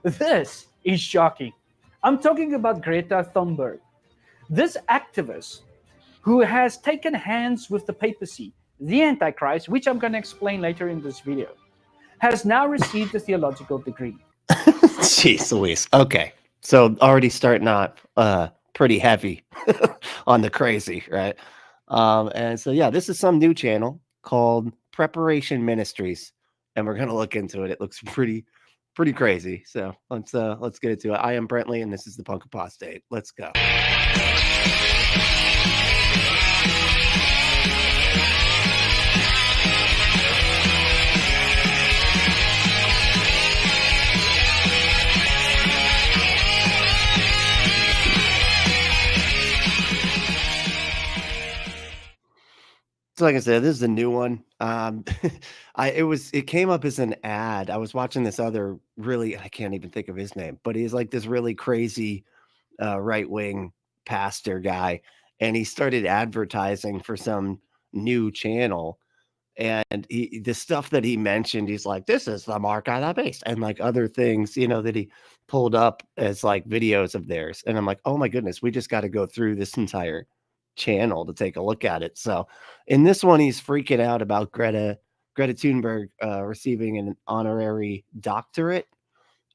This is shocking. I'm talking about Greta Thunberg. This activist who has taken hands with the papacy, the Antichrist, which I'm going to explain later in this video, has now received a theological degree. Jeez Louise. Okay. So already starting out pretty heavy on the crazy, right? And so yeah, this is some new channel called Preparation Ministries, and we're gonna look into it. It looks pretty crazy. So let's get into it. I am Brentley, and this is the Punk Apostate. Let's go. So like I said, this is a new one. It came up as an ad. I was watching this other I can't even think of his name, but he's like this really crazy right-wing pastor guy, and he started advertising for some new channel. And the stuff that he mentioned, he's like, this is the mark of the beast, and like other things, that he pulled up as like videos of theirs. And I'm like, oh my goodness, we just got to go through this entire channel to take a look at it. So in this one, he's freaking out about Greta Thunberg receiving an honorary doctorate.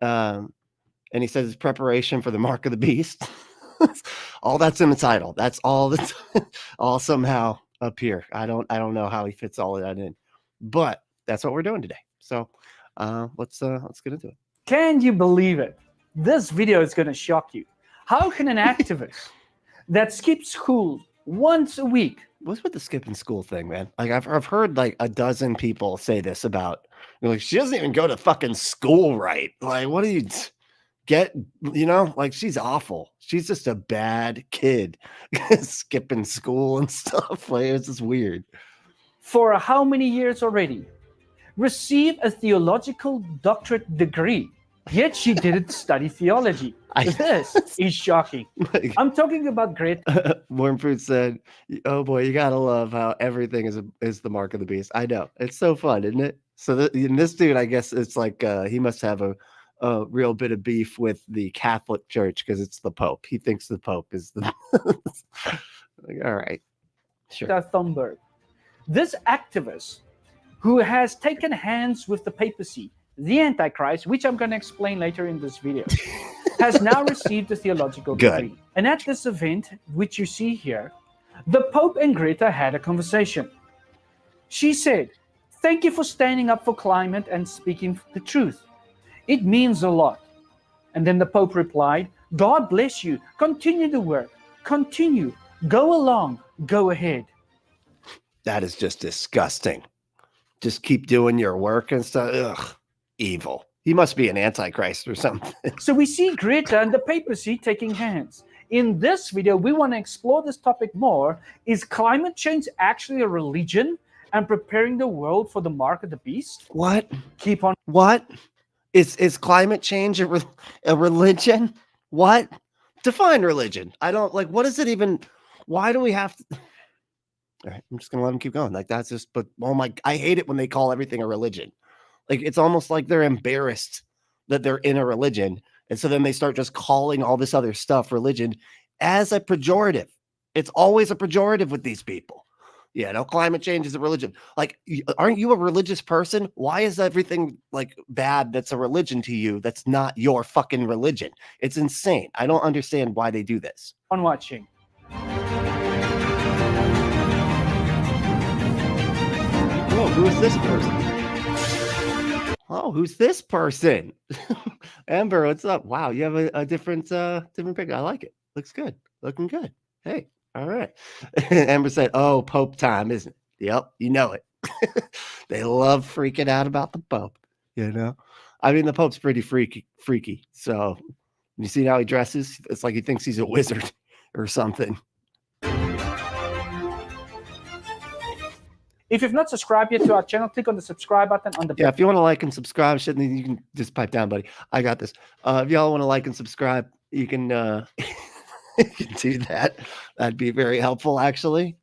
And he says it's preparation for the mark of the beast. All that's in the title. That's all that's all somehow up here. I don't know how he fits all of that in, but that's what we're doing today. So let's get into it. Can you believe it? This video is going to shock you. How can an activist that skips school once a week? What's with the skipping school thing, man? Like I've heard like a dozen people say this about, like, she doesn't even go to fucking school right. Like, what do you get? Like, she's awful. She's just a bad kid skipping school and stuff. Like, it's just weird. For how many years already? Received a theological doctorate degree, yet she didn't study theology. This is shocking. I'm talking about Greta. Warm Fruit said, oh boy, you gotta love how everything is the mark of the beast. I know. It's so fun, isn't it? So this dude, I guess it's like he must have a real bit of beef with the Catholic Church because it's the Pope. He thinks the Pope is the like, all right. Sure. Thunberg. This activist who has taken hands with the papacy, the Antichrist, which I'm going to explain later in this video, has now received a theological degree. And at this event, which you see here, the Pope and Greta had a conversation. She said, "Thank you for standing up for climate and speaking the truth. It means a lot." And then the Pope replied, "God bless you. Continue the work. Continue. Go along. Go ahead." That is just disgusting. Just keep doing your work and stuff. Ugh, evil. He must be an antichrist or something. So we see Greta and the papacy taking hands. In this video, we want to explore this topic more. Is climate change actually a religion and preparing the world for the mark of the beast? What? Keep on. What? Is climate change a religion? What? Define religion. I don't like, what is it even? Why do we have to? All right, I'm just going to let them keep going. Like, that's just, but oh my, I hate it when they call everything a religion. Like, it's almost like they're embarrassed that they're in a religion. And so then they start just calling all this other stuff religion as a pejorative. It's always a pejorative with these people. Climate change is a religion. Like, aren't you a religious person? Why is everything like bad that's a religion to you that's not your fucking religion? It's insane. I don't understand why they do this. On watching. Whoa, who is this person? Oh, who's this person? Amber, what's up? Wow, you have a different picture. I like it. Looks good. Looking good. Hey, all right. Amber said, "Oh, Pope time, isn't it?" Yep, you know it. They love freaking out about the Pope. I mean, the Pope's pretty freaky. So you see how he dresses? It's like he thinks he's a wizard or something. If you've not subscribed yet to our channel, click on the subscribe button on the... Yeah, if you want to like and subscribe, then you can just pipe down, buddy. I got this. If y'all want to like and subscribe, you can, you can do that. That'd be very helpful, actually.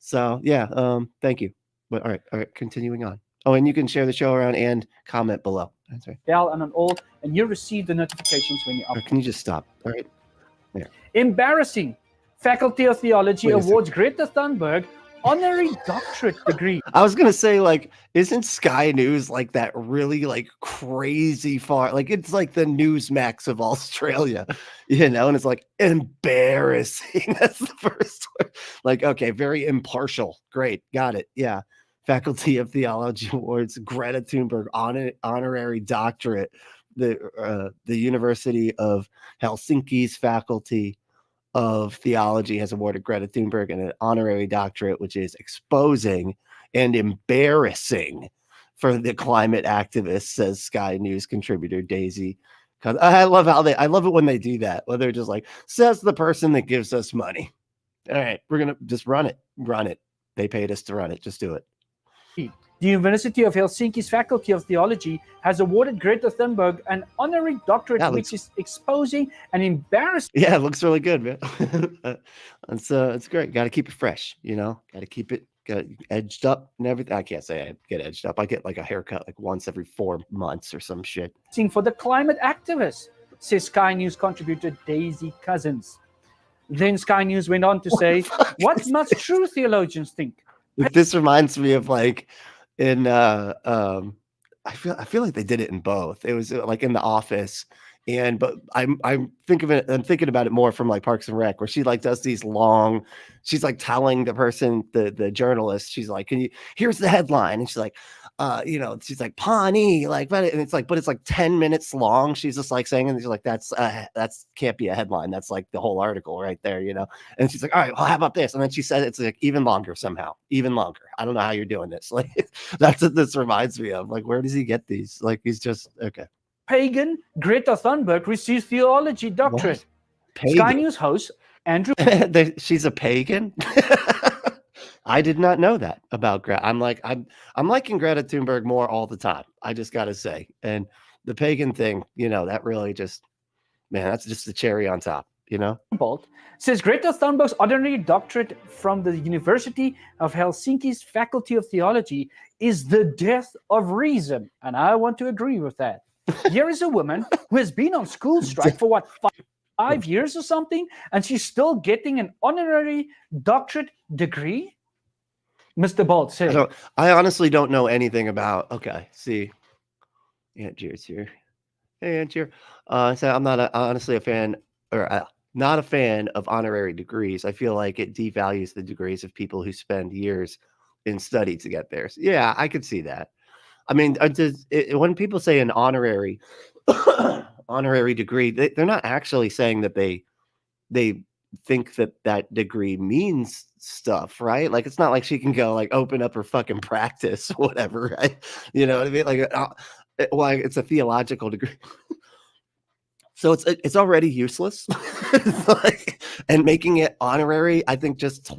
So, yeah, thank you. But all right, continuing on. Oh, and you can share the show around and comment below. That's right. bell and on all, and you receive the notifications when you Or upload. can you just stop? All right. There. Embarrassing. Faculty of Theology Wait a second. awards Greta Thunberg honorary doctorate degree. I was gonna say, like, isn't Sky News like that really like crazy far? Like, it's like the Newsmax of Australia, you know, and it's like embarrassing. That's the first word. Like, okay, very impartial. Great, got it. Yeah. Faculty of Theology awards Greta Thunberg honorary doctorate. The University of Helsinki's faculty of theology has awarded Greta Thunberg an honorary doctorate, which is exposing and embarrassing for the climate activists, says Sky News contributor Daisy. Because I love it when they do that, where they're just like, says the person that gives us money. All right, we're gonna just run it. They paid us to run it. Just do it. The University of Helsinki's Faculty of Theology has awarded Greta Thunberg an honorary doctorate, which is exposing and embarrassing. Yeah, it looks really good, man. It's great. Got to keep it fresh, you know. Got to keep it edged up and everything. I can't say I get edged up. I get like a haircut like once every 4 months or some shit. For the climate activists, says Sky News contributor Daisy Cousins. Then Sky News went on to say, what must true theologians think? This reminds me of like in I feel like they did it in both. It was like in The Office, but I'm thinking about it more from like Parks and Rec, where she like does these long, she's like telling the person, the journalist, she's like, here's the headline, and she's like, she's like Pawnee, like, but it's like 10 minutes long. She's just like saying, and she's like, that's can't be a headline. That's like the whole article right there, you know? And she's like, all right, well, how about this? And then she said, it's like even longer somehow, even longer. I don't know how you're doing this. Like, that's what this reminds me of. Like, where does he get these? Like, he's just, okay. Pagan Greta Thunberg receives theology doctorate. Sky News host Andrew. She's a pagan? I did not know that about Greta. I'm liking Greta Thunberg more all the time. I just got to say. And the pagan thing, you know, that really just, man, that's just the cherry on top, you know? Bolt says Greta Thunberg's honorary doctorate from the University of Helsinki's Faculty of Theology is the death of reason. And I want to agree with that. Here is a woman who has been on school strike for what, 5 years or something, and she's still getting an honorary doctorate degree? Mr. Bolt said. I honestly don't know anything about. Okay, see, Aunt Cheers here. Hey, Aunt Cheer. So I'm not honestly a fan, or not a fan of honorary degrees. I feel like it devalues the degrees of people who spend years in study to get there. So, yeah, I could see that. I mean, when people say an honorary degree, they're not actually saying that they think that degree means stuff, right? Like, it's not like she can go like open up her fucking practice or whatever, right? You know what I mean? Like, it's a theological degree. So it's already useless. Like, and making it honorary, I think just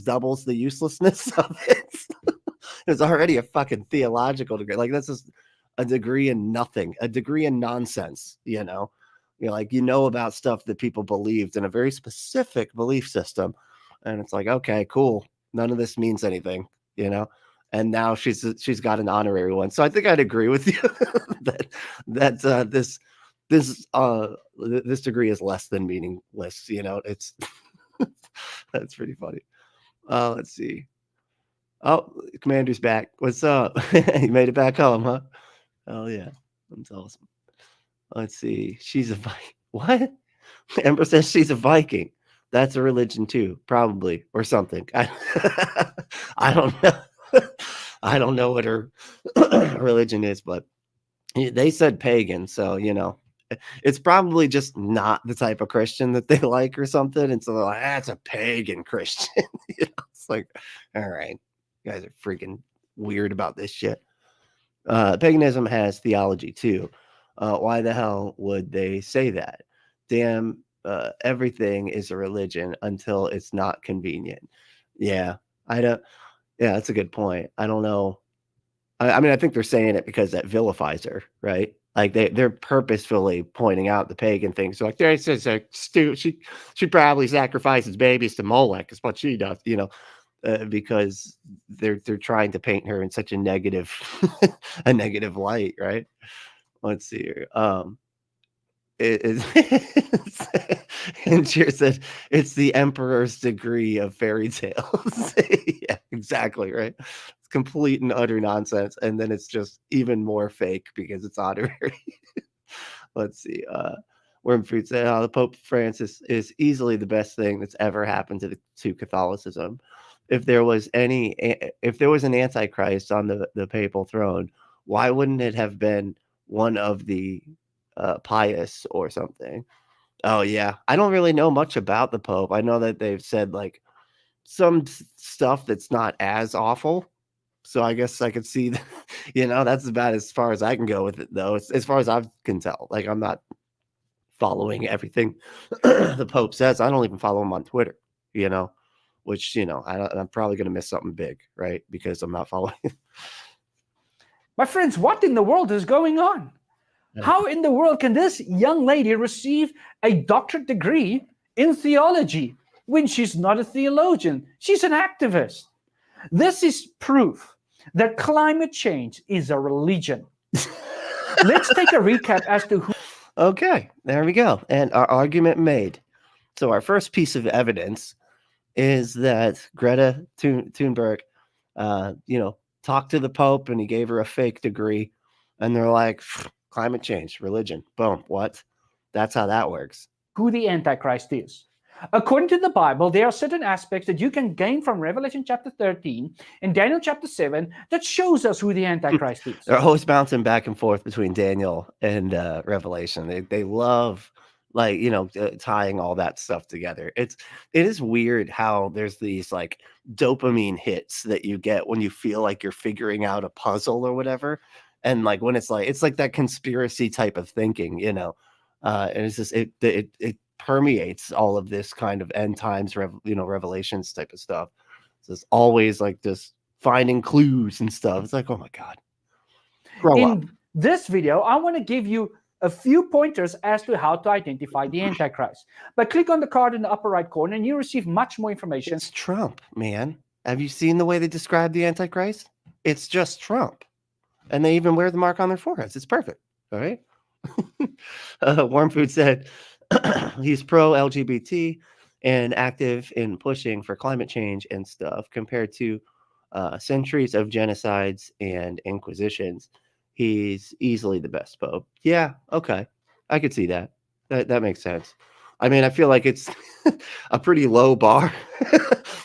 doubles the uselessness of it. It's already a fucking theological degree. Like, that's just a degree in nothing, a degree in nonsense, you know? You're like, you know about stuff that people believed in a very specific belief system. And it's like, okay, cool. None of this means anything, you know? And now she's got an honorary one. So I think I'd agree with you that this degree is less than meaningless, you know? It's that's pretty funny. Let's see. Oh, Commander's back. What's up? He made it back home, huh? Oh yeah, that's awesome. Let's see. She's a Viking. What? Ember says she's a Viking. That's a religion too, probably, or something. I don't know. I don't know what her religion is, but they said pagan, so you know, it's probably just not the type of Christian that they like or something. And so they're like, that's a pagan Christian. You know, it's like, all right, you guys are freaking weird about this shit. Paganism has theology too. Why the hell would they say that? Damn, everything is a religion until it's not convenient. Yeah, yeah, that's a good point. I don't know. I mean, I think they're saying it because that vilifies her, right? Like they're purposefully pointing out the pagan things. So like, she probably sacrifices babies to Molech, is what she does, you know. because they're trying to paint her in such a negative a negative light, right? Let's see here. And Cheer said it's the emperor's degree of fairy tales. Yeah, exactly, right. It's complete and utter nonsense, and then it's just even more fake because it's honorary. Let's see. Worm Fruit said, "Oh, the Pope Francis is easily the best thing that's ever happened to Catholicism. If there was an Antichrist on the papal throne, why wouldn't it have been one of the pious or something?" Oh yeah, I don't really know much about the Pope. I know that they've said like some stuff that's not as awful. So I guess I could see, that's about as far as I can go with it, though. As far as I can tell, like I'm not following everything the Pope says. I don't even follow him on Twitter, which I'm probably going to miss something big, right? Because I'm not following. My friends, what in the world is going on? How in the world can this young lady receive a doctorate degree in theology when she's not a theologian? She's an activist. This is proof that climate change is a religion. Let's take a recap as to who. Okay, there we go. And our argument made. So our first piece of evidence is that Greta Thunberg, talked to the Pope and he gave her a fake degree. And they're like, climate change, religion. Boom. What? That's how that works. Who the Antichrist is. According to the Bible, there are certain aspects that you can gain from Revelation chapter 13 and Daniel chapter 7 that shows us who the Antichrist is. They're always bouncing back and forth between Daniel and Revelation. They love tying all that stuff together. It is weird how there's these like dopamine hits that you get when you feel like you're figuring out a puzzle or whatever. And like when it's like that conspiracy type of thinking, and it's just it permeates all of this kind of end times, revelations type of stuff. So it's always like this finding clues and stuff. It's like, oh my God, grow up. In this video, I want to give you a few pointers as to how to identify the Antichrist. But click on the card in the upper right corner and you receive much more information. It's Trump, man. Have you seen the way they describe the Antichrist? It's just Trump. And they even wear the mark on their foreheads. It's perfect. All right. Warm Food said he's pro-LGBT and active in pushing for climate change and stuff compared to centuries of genocides and inquisitions. He's easily the best Pope. Yeah. Okay. I could see that. That makes sense. I mean, I feel like it's a pretty low bar.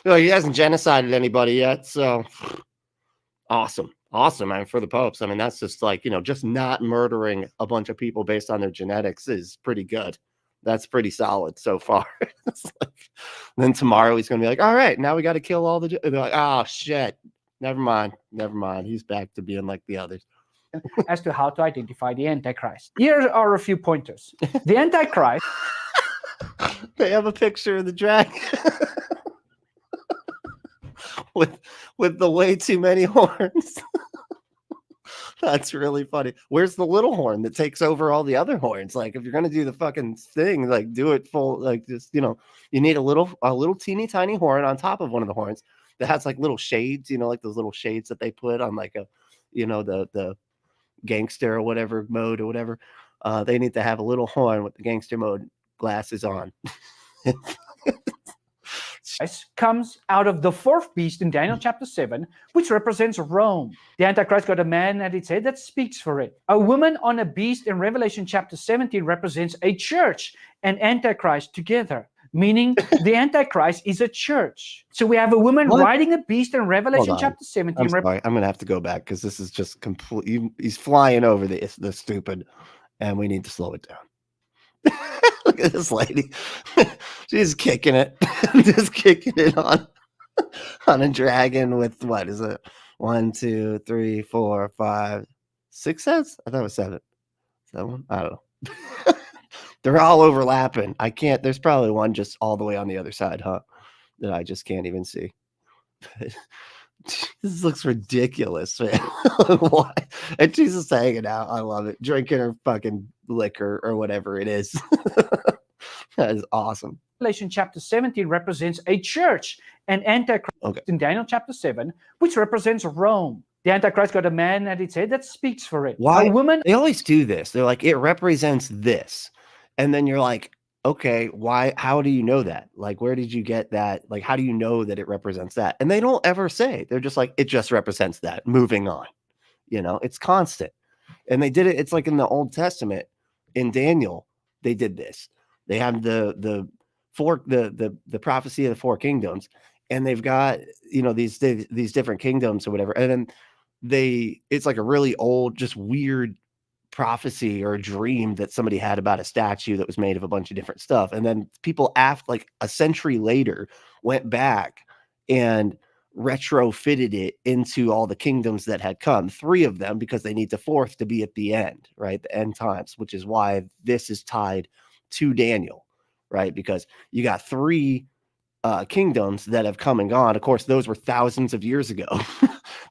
He hasn't genocided anybody yet. So awesome. Awesome, man, for the popes. I mean, that's just like, just not murdering a bunch of people based on their genetics is pretty good. That's pretty solid so far. Then tomorrow he's going to be like, all right, now we got to kill all the... They're like, oh, shit. Never mind. He's back to being like the others. As to how to identify the Antichrist. Here are a few pointers. The Antichrist... They have a picture of the dragon. with the way too many horns. That's really funny. Where's the little horn that takes over all the other horns? Like, if you're gonna do the fucking thing, like do it full. Like, just you need a little teeny tiny horn on top of one of the horns that has like little shades. Like those little shades that they put on like a, the gangster or whatever mode or whatever. They need to have a little horn with the gangster mode glasses on. Comes out of the fourth beast in Daniel chapter 7, which represents Rome. The Antichrist got a man at its head that speaks for it. A woman on a beast in Revelation chapter 17 represents a church and Antichrist together, meaning the Antichrist is a church. So we have a woman riding a beast in Revelation chapter 17. I'm sorry. I'm going to have to go back because this is just complete. He's flying over the stupid, and we need to slow it down. Look at this lady. She's kicking it. Just kicking it on a dragon with what is it? 1, 2, 3, 4, 5, 6 heads? I thought it was 7. 7? I don't know. They're all overlapping. I can't. There's probably one just all the way on the other side, huh? That I just can't even see. This looks ridiculous, man. Why? And she's just hanging out. I love it. Drinking her fucking liquor or whatever it is. That is awesome. Revelation chapter 17 represents a church, and Antichrist in Daniel chapter 7, which represents Rome. The Antichrist got a man at its head that speaks for it. Why? A woman. They always do this. They're like, it represents this. And then you're like, okay, why? How do you know that? Like, where did you get that? Like, how do you know that it represents that? And they don't ever say. They're just like, it just represents that. Moving on. You know, it's constant. And they did it. It's like in the Old Testament, in Daniel, they did this. They have the prophecy of the four kingdoms, and they've got, you know, these different kingdoms or whatever. And then it's like a really old, just weird prophecy or a dream that somebody had about a statue that was made of a bunch of different stuff. And then people after like a century later went back and retrofitted it into all the kingdoms that had come, 3 of them, because they need the 4th to be at the end, right? The end times, which is why this is tied to Daniel, right? Because you got 3 kingdoms that have come and gone. Of course, those were thousands of years ago,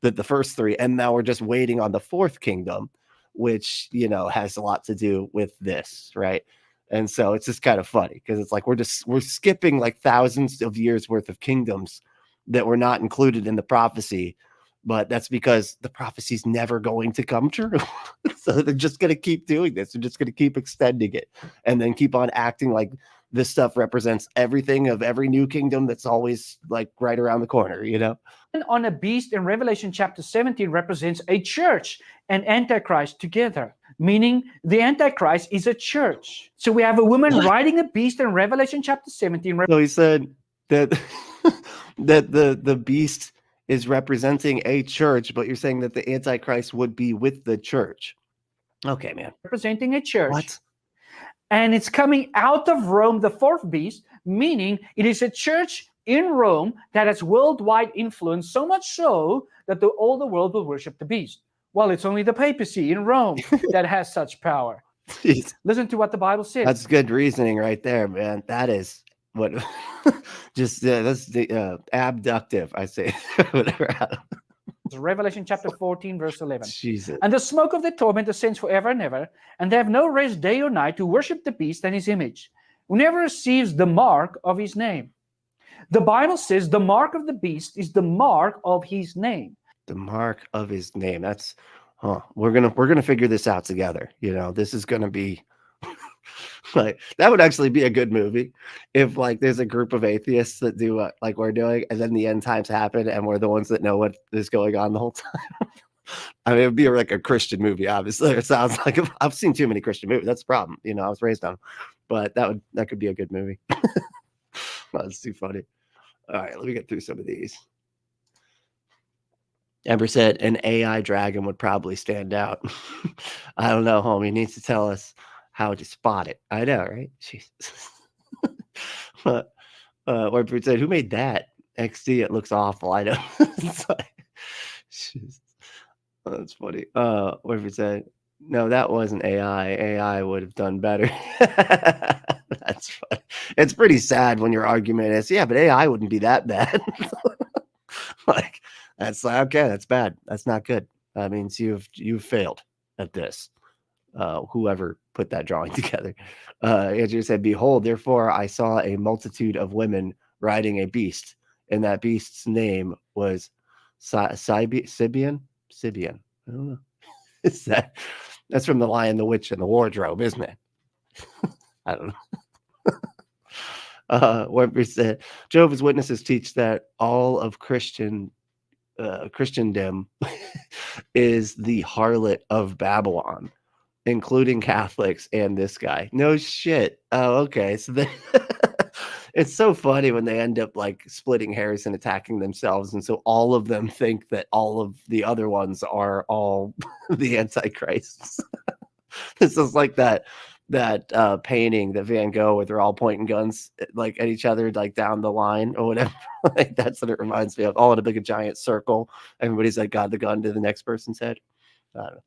that the first 3, and now we're just waiting on the 4th kingdom, which, you know, has a lot to do with this, right? And so it's just kind of funny because it's like we're skipping like thousands of years worth of kingdoms that were not included in the prophecy, but that's because the prophecy's never going to come true. So they're just going to keep doing this. They're just going to keep extending it and then keep on acting like this stuff represents everything of every new kingdom that's always like right around the corner, you know? On a beast in Revelation chapter 17 represents a church and Antichrist together, meaning the Antichrist is a church. So we have a woman riding a beast in Revelation chapter 17. So he said that that the beast is representing a church, but you're saying that the Antichrist would be with the church. Okay, man. Representing a church. What? And it's coming out of Rome, the 4th beast, meaning it is a church in Rome that has worldwide influence, so much so that all the world will worship the beast. Well, it's only the papacy in Rome that has such power. Jeez. Listen to what the Bible says. That's good reasoning right there, man. That is what just that's the abductive, I say. Whatever. Revelation chapter 14, verse 11. Jesus. And the smoke of the torment ascends forever and ever, and they have no rest day or night to worship the beast and his image, who never receives the mark of his name. The Bible says the mark of the beast is the mark of his name. The mark of his name. That's we're gonna figure this out together. You know, this is gonna be like, that would actually be a good movie if like there's a group of atheists that do what like we're doing, and then the end times happen and we're the ones that know what is going on the whole time. I mean, it would be like a Christian movie, obviously. It sounds like I've seen too many Christian movies. That's the problem. You know, I was raised on them. But that could be a good movie. That's too funny. All right, let me get through some of these. Ember said an AI dragon would probably stand out. I don't know, homie. He needs to tell us how to spot it. I know, right? Jesus. Warbird said, who made that? XD, it looks awful. I know. That's funny. Warbird said, no, that wasn't AI. AI would have done better. That's funny. It's pretty sad when your argument is, yeah, but AI wouldn't be that bad. Like, that's like, okay, that's bad. That's not good. That means you've failed at this. Whoever put that drawing together. Andrew said, behold, therefore I saw a multitude of women riding a beast, and that beast's name was Sibian. I don't know. Is that's from The Lion, the Witch, and the Wardrobe, isn't it? I don't know. Webber said, Jehovah's Witnesses teach that all of Christendom is the harlot of Babylon, including Catholics and this guy. No shit. Oh, okay. So it's so funny when they end up like splitting hairs and attacking themselves. And so all of them think that all of the other ones are all the Antichrists. This is like that painting that Van Gogh where they're all pointing guns like at each other, like down the line or whatever. Like that's what it reminds me of. All in a big giant circle. Everybody's like got the gun to the next person's head. I don't know.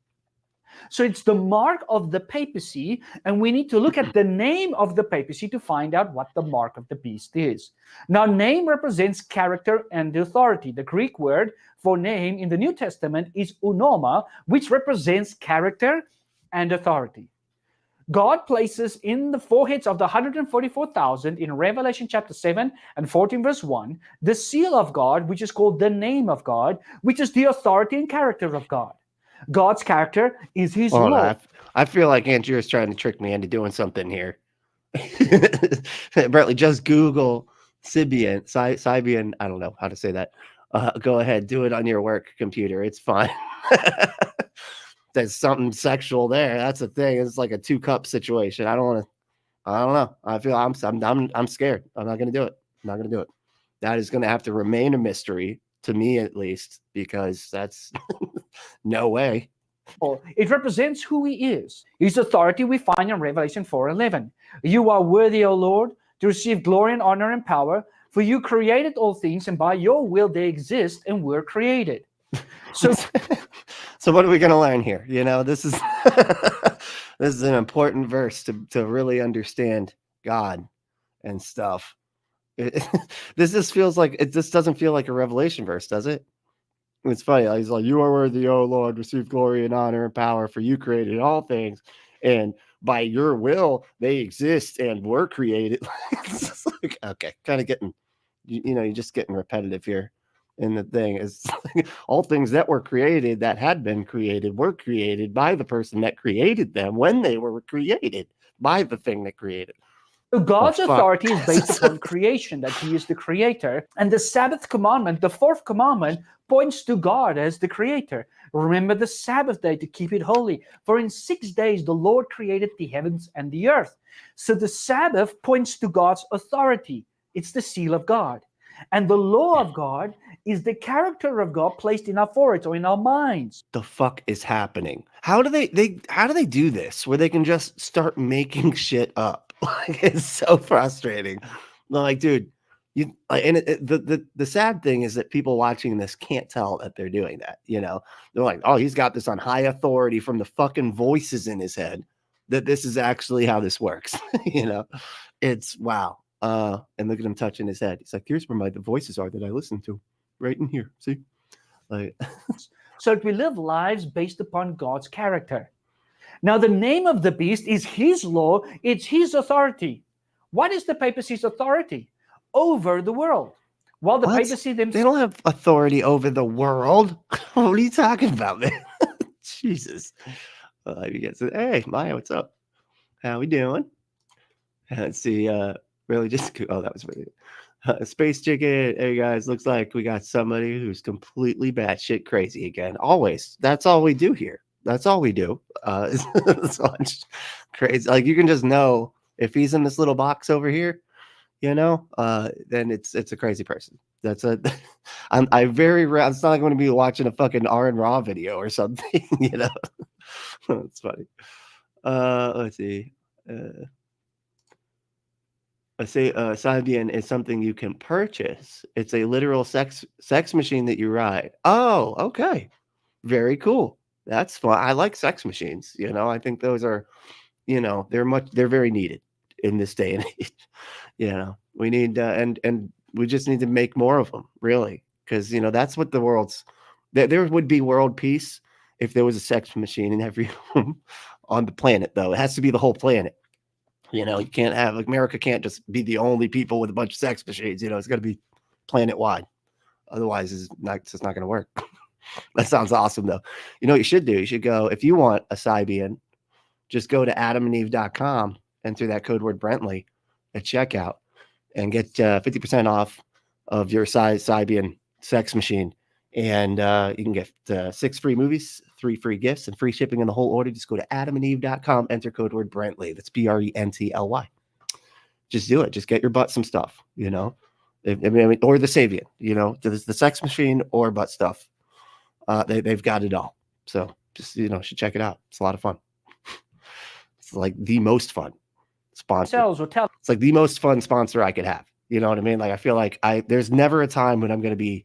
So it's the mark of the papacy, and we need to look at the name of the papacy to find out what the mark of the beast is. Now, name represents character and authority. The Greek word for name in the New Testament is onoma, which represents character and authority. God places in the foreheads of the 144,000 in Revelation chapter 7 and 14 verse 1, the seal of God, which is called the name of God, which is the authority and character of God. God's character is his Hold law. on. I feel like Andrew is trying to trick me into doing something here. Bradley, just Google Sibian. I don't know how to say that. Go ahead, do it on your work computer. It's fine. There's something sexual there. That's the thing. It's like a 2-cup situation. I don't know. I feel I'm scared. I'm not going to do it. I'm not going to do it. That is going to have to remain a mystery to me, at least, because that's no way. It represents who he is. His authority we find in Revelation 4:11. You are worthy, O Lord, to receive glory and honor and power, for you created all things, and by your will they exist and were created. So, so what are we going to learn here? You know, this is this is an important verse to really understand God and stuff. This just feels like this doesn't feel like a Revelation verse, does it? It's funny. He's like, you are worthy, O Lord, receive glory and honor and power, for you created all things, and by your will they exist and were created. It's like, okay, kind of getting, you're just getting repetitive here. And the thing is, all things that were created, that had been created, were created by the person that created them when they were created by the thing that created. So God's authority is based upon creation, that he is the creator. And the Sabbath commandment, the 4th commandment, points to God as the creator. Remember the Sabbath day to keep it holy. For in 6 days the Lord created the heavens and the earth. So the Sabbath points to God's authority. It's the seal of God. And the law of God is the character of God placed in our foreheads or in our minds. The fuck is happening? How do they do this where they can just start making shit up? Like, it's so frustrating. Like, dude, the sad thing is that people watching this can't tell that they're doing that. You know, they're like, oh, he's got this on high authority from the fucking voices in his head that this is actually how this works. You know, it's wow. And look at him touching his head. He's like, here's where the voices are that I listen to, right in here. See, like, so that we live lives based upon God's character. Now, the name of the beast is his law. It's his authority. What is the papacy's authority? Over the world. Well, the papacy themselves, they don't have authority over the world. What are you talking about, man? Jesus. Hey, Maya, what's up? How we doing? Let's see. Really just, oh, that was really Space Chicken. Hey guys, looks like we got somebody who's completely batshit crazy again. Always. That's all we do here. That's all we do. It's crazy. Like, you can just know if he's in this little box over here, you know, then it's a crazy person. That's a it's not like I'm going to be watching a fucking R and Raw video or something, you know. It's funny. Let's see. Sibian is something you can purchase. It's a literal sex machine that you ride. Oh, okay. Very cool. That's fun. I like sex machines. You know, I think those are, you know, they're very needed in this day and age. You know, we need, and we just need to make more of them, really. Because, you know, that's what the world's, there would be world peace if there was a sex machine in every home on the planet, though. It has to be the whole planet. You know, you can't have, like, America can't just be the only people with a bunch of sex machines. You know, it's got to be planet wide. Otherwise, it's just not going to work. That sounds awesome, though. You know what you should do? You should go, if you want a Sibian, just go to adamandeve.com, enter that code word Brentley at checkout, and get 50% off of your Sibian sex machine. And you can get 6 free movies, 3 free gifts, and free shipping in the whole order. Just go to adamandeve.com, enter code word Brentley. That's Brently. Just do it. Just get your butt some stuff, you know, or the Sabian, you know, the sex machine or butt stuff. They've got it all. So just, you know, should check it out. It's a lot of fun. It's like the most fun sponsor. It's like the most fun sponsor I could have. You know what I mean? Like, I feel like there's never a time when I'm going to be,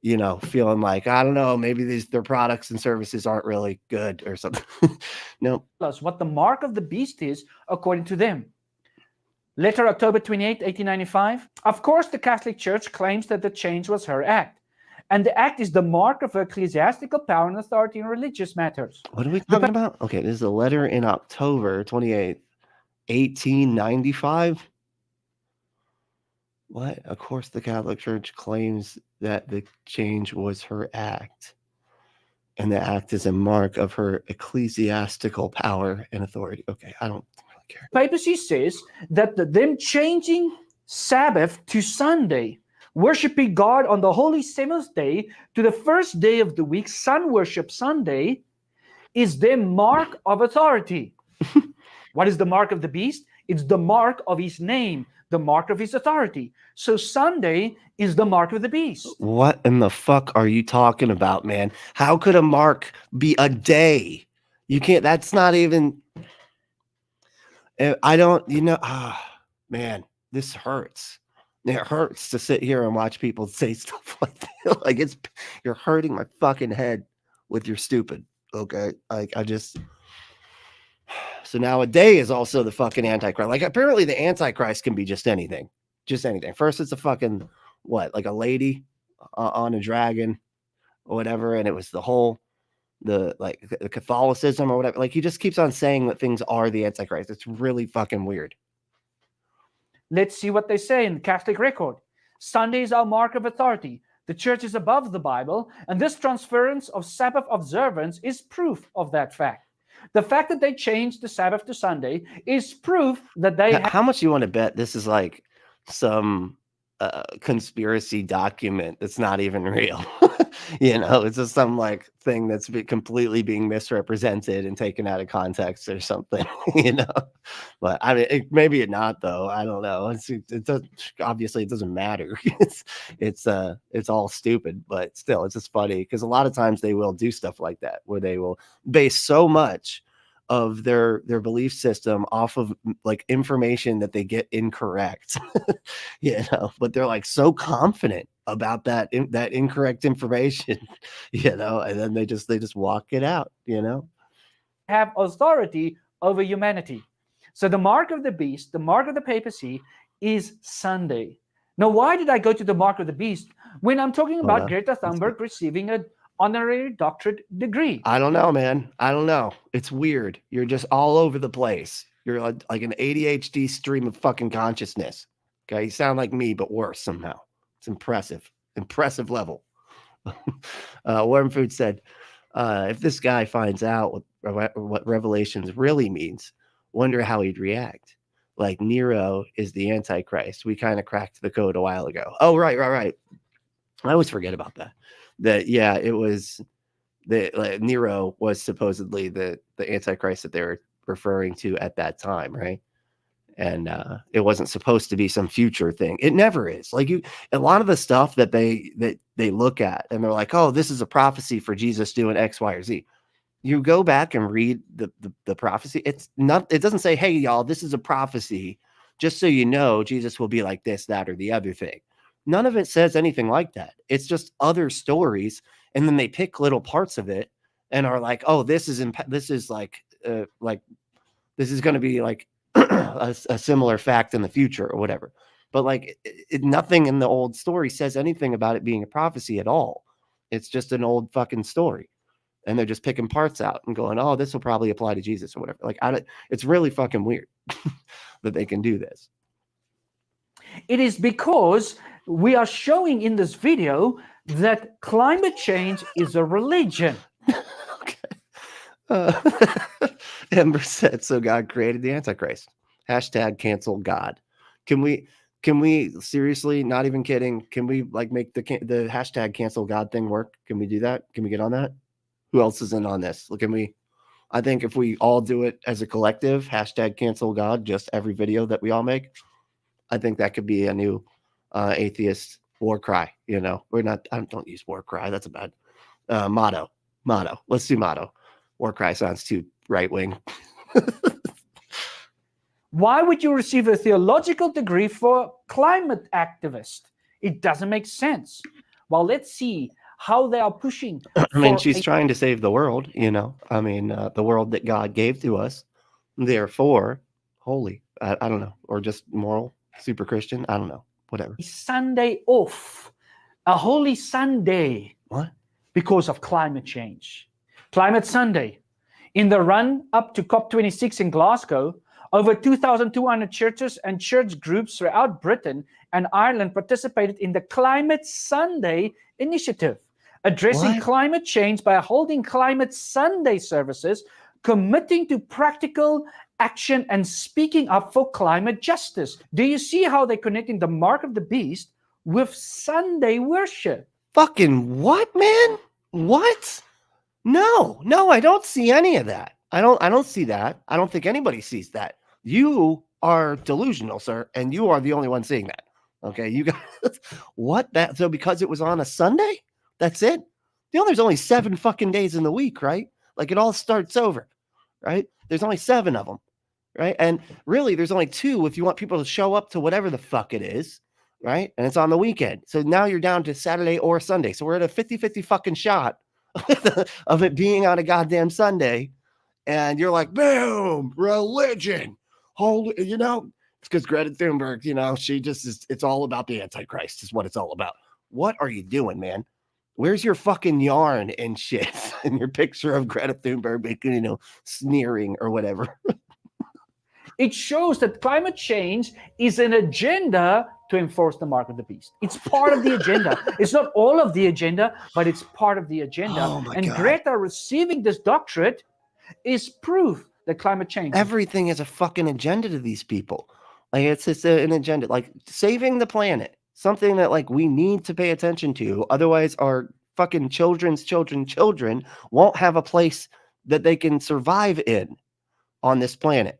you know, feeling like, I don't know, maybe their products and services aren't really good or something. No. Plus, what the mark of the beast is, according to them. Letter October 28, 1895. Of course, the Catholic Church claims that the change was her act. And the act is the mark of ecclesiastical power and authority in religious matters. What are we talking about? Okay, this is a letter in October 28th, 1895. What? Of course, the Catholic Church claims that the change was her act, and the act is a mark of her ecclesiastical power and authority. Okay, I don't really care. Papacy says that them changing Sabbath to Sunday, worshiping God on the holy seventh day to the first day of the week, sun worship Sunday, is their mark of authority. What is the mark of the beast? It's the mark of his name, the mark of his authority. So Sunday is the mark of the beast. What in the fuck are you talking about, man? How could a mark be a day? You can't, that's not even, I don't, man, this hurts. It hurts to sit here and watch people say stuff like that. Like you're hurting my fucking head with your stupid. Okay. Like so now a day is also the fucking Antichrist. Like apparently the Antichrist can be just anything. Just anything. First it's a fucking, like a lady on a dragon or whatever. And it was the Catholicism or whatever. Like he just keeps on saying that things are the Antichrist. It's really fucking weird. Let's see what they say in the Catholic record. Sunday is our mark of authority. The church is above the Bible, and this transference of Sabbath observance is proof of that fact. The fact that they changed the Sabbath to Sunday is proof that they... How much you want to bet this is like some conspiracy document that's not even real? It's just some like thing that's completely being misrepresented and taken out of context or something, But I mean, maybe it not though. I don't know. It does, obviously it doesn't matter. It's all stupid, but still, it's just funny because a lot of times they will do stuff like that where they will base so much of their belief system off of like information that they get incorrect, but they're like so confident about that incorrect information, and then they just walk it out, have authority over humanity. So the mark of the beast, the mark of the papacy is Sunday. Now, why did I go to the mark of the beast when I'm talking about Greta Thunberg receiving an honorary doctorate degree? I don't know, man. I don't know. It's weird. You're just all over the place. You're like an ADHD stream of fucking consciousness. Okay, you sound like me, but worse somehow. It's impressive level. Warm Food said, if this guy finds out what Revelations really means, wonder how he'd react. Like Nero is the Antichrist. We kind of cracked the code a while ago. Oh, right. I always forget about that. It was Nero was supposedly the Antichrist that they were referring to at that time, right? And it wasn't supposed to be some future thing. It never is. Like a lot of the stuff that they look at and they're like, oh, this is a prophecy for Jesus doing X, Y, or Z. You go back and read the prophecy. It doesn't say, hey, y'all, this is a prophecy. Just so you know, Jesus will be like this, that, or the other thing. None of it says anything like that. It's just other stories. And then they pick little parts of it and are like, oh, this is going to be like a similar fact in the future or whatever. But like nothing in the old story says anything about it being a prophecy at all. It's just an old fucking story. And they're just picking parts out and going, oh, this will probably apply to Jesus or whatever. Like, it's really fucking weird that they can do this. It is because we are showing in this video that climate change is a religion. Okay. Ember said, so God created the Antichrist. # cancel God. Can we seriously, not even kidding, can we like make the # cancel God thing work? Can we do that? Can we get on that? Who else is in on this? I think if we all do it as a collective, # cancel God, just every video that we all make, I think that could be a new atheist war cry. Don't use war cry. That's a bad motto. Let's do motto. War cry sounds too right wing. Why would you receive a theological degree for climate activist? It doesn't make sense. Well, let's see how they are pushing. I mean, she's trying to save the world, the world that God gave to us. Therefore, holy, I don't know, or just moral, super Christian. I don't know, whatever. Sunday off a holy Sunday. What? Because of climate change. Climate Sunday. In the run up to COP26 in Glasgow, over 2,200 churches and church groups throughout Britain and Ireland participated in the Climate Sunday initiative, addressing climate change by holding Climate Sunday services, committing to practical action and speaking up for climate justice. Do you see how they're connecting the mark of the beast with Sunday worship? Fucking what, man? What? No, I don't see any of that. I don't see that. I don't think anybody sees that. You are delusional, sir, and you are the only one seeing that. Okay, you guys, what that? So because it was on a Sunday, that's it? There's only 7 fucking days in the week, right? Like it all starts over, right? There's only 7 of them, right? And really, there's only 2 if you want people to show up to whatever the fuck it is, right? And it's on the weekend. So now you're down to Saturday or Sunday. So we're at a 50-50 fucking shot of it being on a goddamn Sunday. And you're like, boom, religion. Holy, it's because Greta Thunberg, she just is, it's all about the Antichrist is what it's all about. What are you doing, man? Where's your fucking yarn and shit and your picture of Greta Thunberg, sneering or whatever? It shows that climate change is an agenda to enforce the mark of the beast. It's part of the agenda. It's not all of the agenda, but it's part of the agenda. Oh my God. Greta receiving this doctorate is proof that climate change. Everything is a fucking agenda to these people. Like it's just an agenda, like saving the planet, something that like we need to pay attention to. Otherwise, our fucking children's children won't have a place that they can survive in on this planet.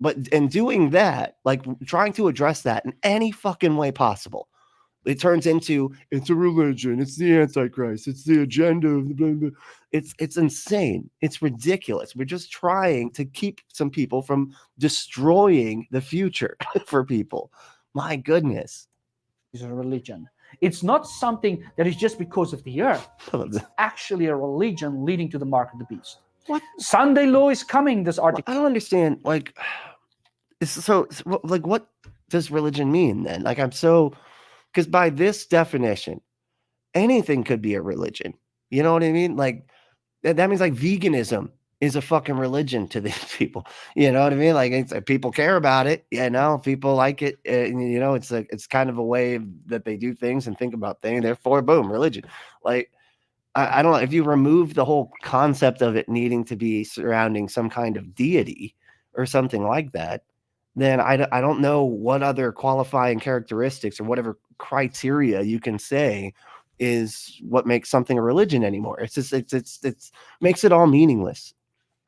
But in doing that, like trying to address that in any fucking way possible, it turns into it's a religion, it's the Antichrist, it's the agenda of the blah, blah. It's insane. It's ridiculous. We're just trying to keep some people from destroying the future for people. My goodness. It's a religion. It's not something that is just because of the earth. It's actually a religion leading to the mark of the beast. What? Sunday law is coming, this article. I don't understand. Like, what does religion mean then? Like, because by this definition, anything could be a religion. You know what I mean? Like, that means like veganism is a fucking religion to these people. You know what I mean? Like, it's like people care about it. People like it. It's kind of a way that they do things and think about things. Therefore, boom, religion. Like, I don't know if you remove the whole concept of it needing to be surrounding some kind of deity or something like that, then I don't know what other qualifying characteristics or whatever criteria you can say is what makes something a religion anymore. It's just it's makes it all meaningless.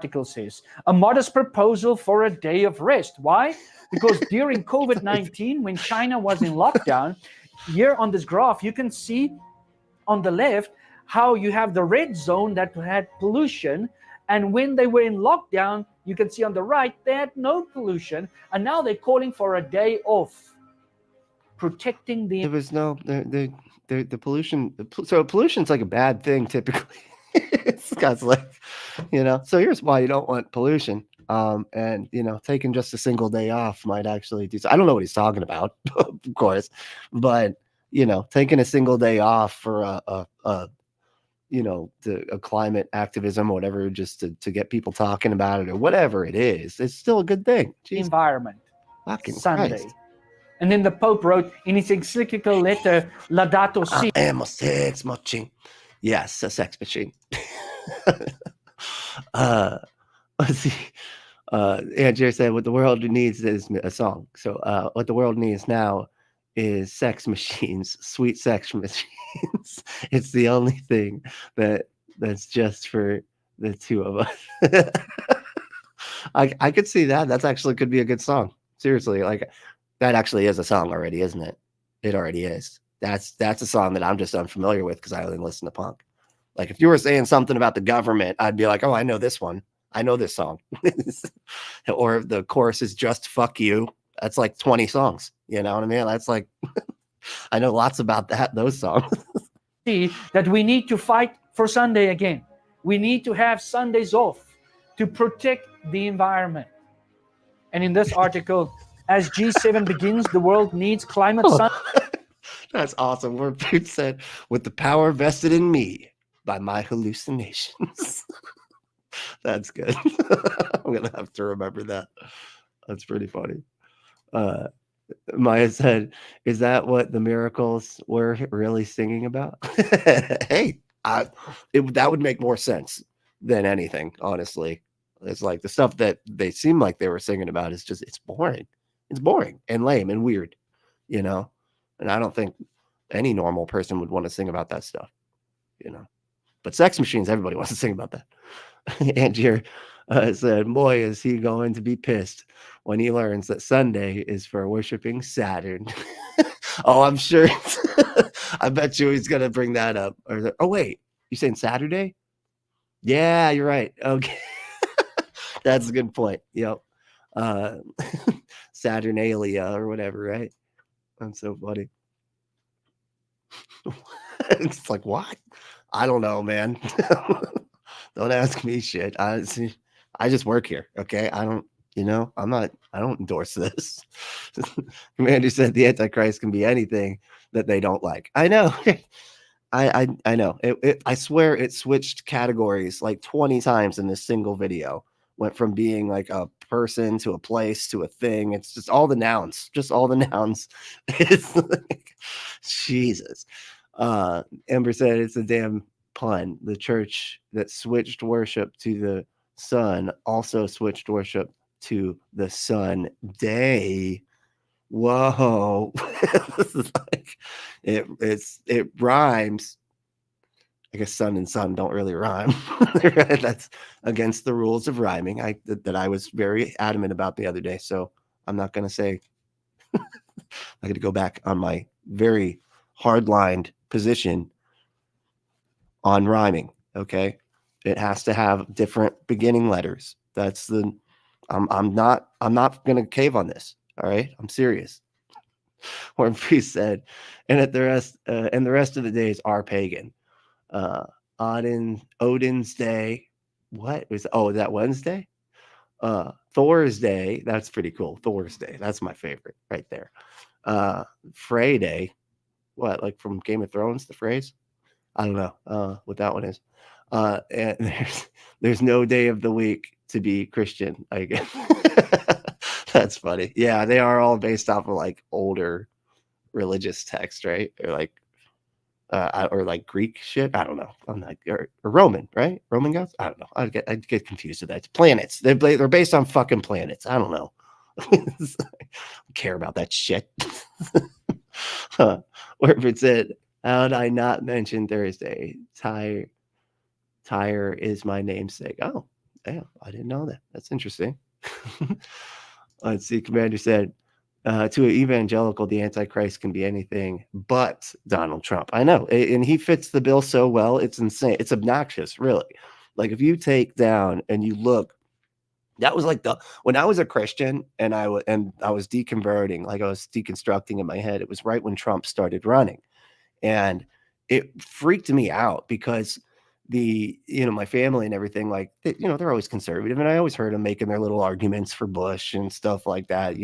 Article says a modest proposal for a day of rest. Why? Because during COVID-19, when China was in lockdown, here on this graph you can see on the left how you have the red zone that had pollution, and when they were in lockdown, you can see on the right they had no pollution, and now they're calling for a day off, protecting the. There was no the pollution. So pollution's like a bad thing typically. It's got like, So here's why you don't want pollution. And taking just a single day off might actually do. So I don't know what he's talking about, of course, but taking a single day off for a climate activism or whatever, just to get people talking about it or whatever it is, it's still a good thing. Jeez. Environment. Fucking Sunday. Christ. And then the Pope wrote in his encyclical letter, Laudato Si. I am a sex machine. Yes, a sex machine. Let's see. Jerry said, what the world needs is a song. So what the world needs now is sex machines, sweet sex machines. It's the only thing that's just for the two of us. I could see that. That's actually could be a good song. Seriously, like that actually is a song already, isn't it? It already is. That's a song that I'm just unfamiliar with because I only listen to punk. Like if you were saying something about the government, I'd be like, oh, I know this one. I know this song. Or the chorus is just fuck you. That's like 20 songs. You know what I mean? That's like, I know lots about those songs. See that we need to fight for Sunday again. We need to have Sundays off to protect the environment. And in this article, as G7 begins, the world needs climate Sunday. That's awesome. Where Pete said, with the power vested in me by my hallucinations. That's good. I'm going to have to remember that. That's pretty funny. Maya said, is that what the miracles were really singing about? Hey, that would make more sense than anything, honestly. It's like the stuff that they seem like they were singing about is just, it's boring. It's boring and lame and weird, you know? And I don't think any normal person would want to sing about that stuff, you know? But sex machines, everybody wants to sing about that. Angier said, boy, is he going to be pissed when he learns that Sunday is for worshiping Saturn. Oh, I'm sure. I bet you he's going to bring that up. Oh, wait, you saying Saturday? Yeah, you're right. Okay. That's a good point. Yep. Saturnalia or whatever, right? That's so funny. It's like, what? I don't know, man. Don't ask me shit. I just work here. Okay. I don't endorse this. Commander said the Antichrist can be anything that they don't like. I know. I know. I swear it switched categories like 20 times in this single video. Went from being like a person to a place to a thing. It's just all the nouns. Just all the nouns. It's like, Jesus. Ember said it's a damn pun. The church that switched worship to the sun also switched worship to the sun day. Whoa. This is like it rhymes. I guess sun and sun don't really rhyme. That's against the rules of rhyming. That I was very adamant about the other day. So I'm not gonna say I'm gonna go back on my very hard-lined position on rhyming. Okay. It has to have different beginning letters. That's the I'm not gonna cave on this. All right. I'm serious. Warren Priest said, and the rest of the days are pagan. Odin's Day. What was that Wednesday? Thor's Day. That's pretty cool. Thor's Day. That's my favorite right there. Frey Day. What, like from Game of Thrones, the phrase? I don't know what that one is. And there's no day of the week to be Christian, I guess. That's funny. Yeah, they are all based off of like older religious text, right? Or like Greek shit. I don't know. I'm not or Roman, right? Roman gods. I don't know. I'd get confused with that. Planets. They're based on fucking planets. I don't know. I don't care about that shit. Where it said, how did I not mention Thursday? Tyre is my namesake. Oh, damn. I didn't know that. That's interesting. Let's see. Commander said, to an evangelical, the Antichrist can be anything but Donald Trump. I know. And he fits the bill so well. It's insane. It's obnoxious, really. Like if you take down and you look, that was like when I was a Christian and I was deconverting, like I was deconstructing in my head. It was right when Trump started running. And it freaked me out because my family and everything, like, they're always conservative. And I always heard them making their little arguments for Bush and stuff like that.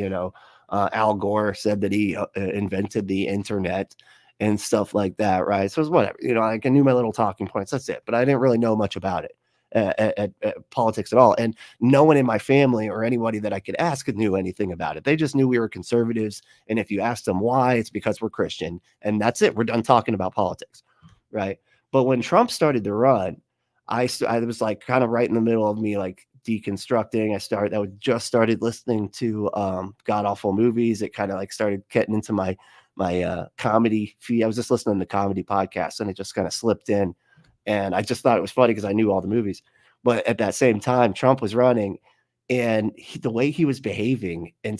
Al Gore said that he invented the internet and stuff like that. Right. So it was whatever, like I knew my little talking points. That's it. But I didn't really know much about it. At politics at all. And no one in my family or anybody that I could ask knew anything about it. They just knew we were conservatives. And if you asked them why, it's because we're Christian. And that's it. We're done talking about politics. Right. But when Trump started to run, I was like kind of right in the middle of me, like deconstructing. I just started listening to god awful movies. It kind of like started getting into my comedy feed. I was just listening to comedy podcasts and it just kind of slipped in. And I just thought it was funny because I knew all the movies. But at that same time, Trump was running and the way he was behaving and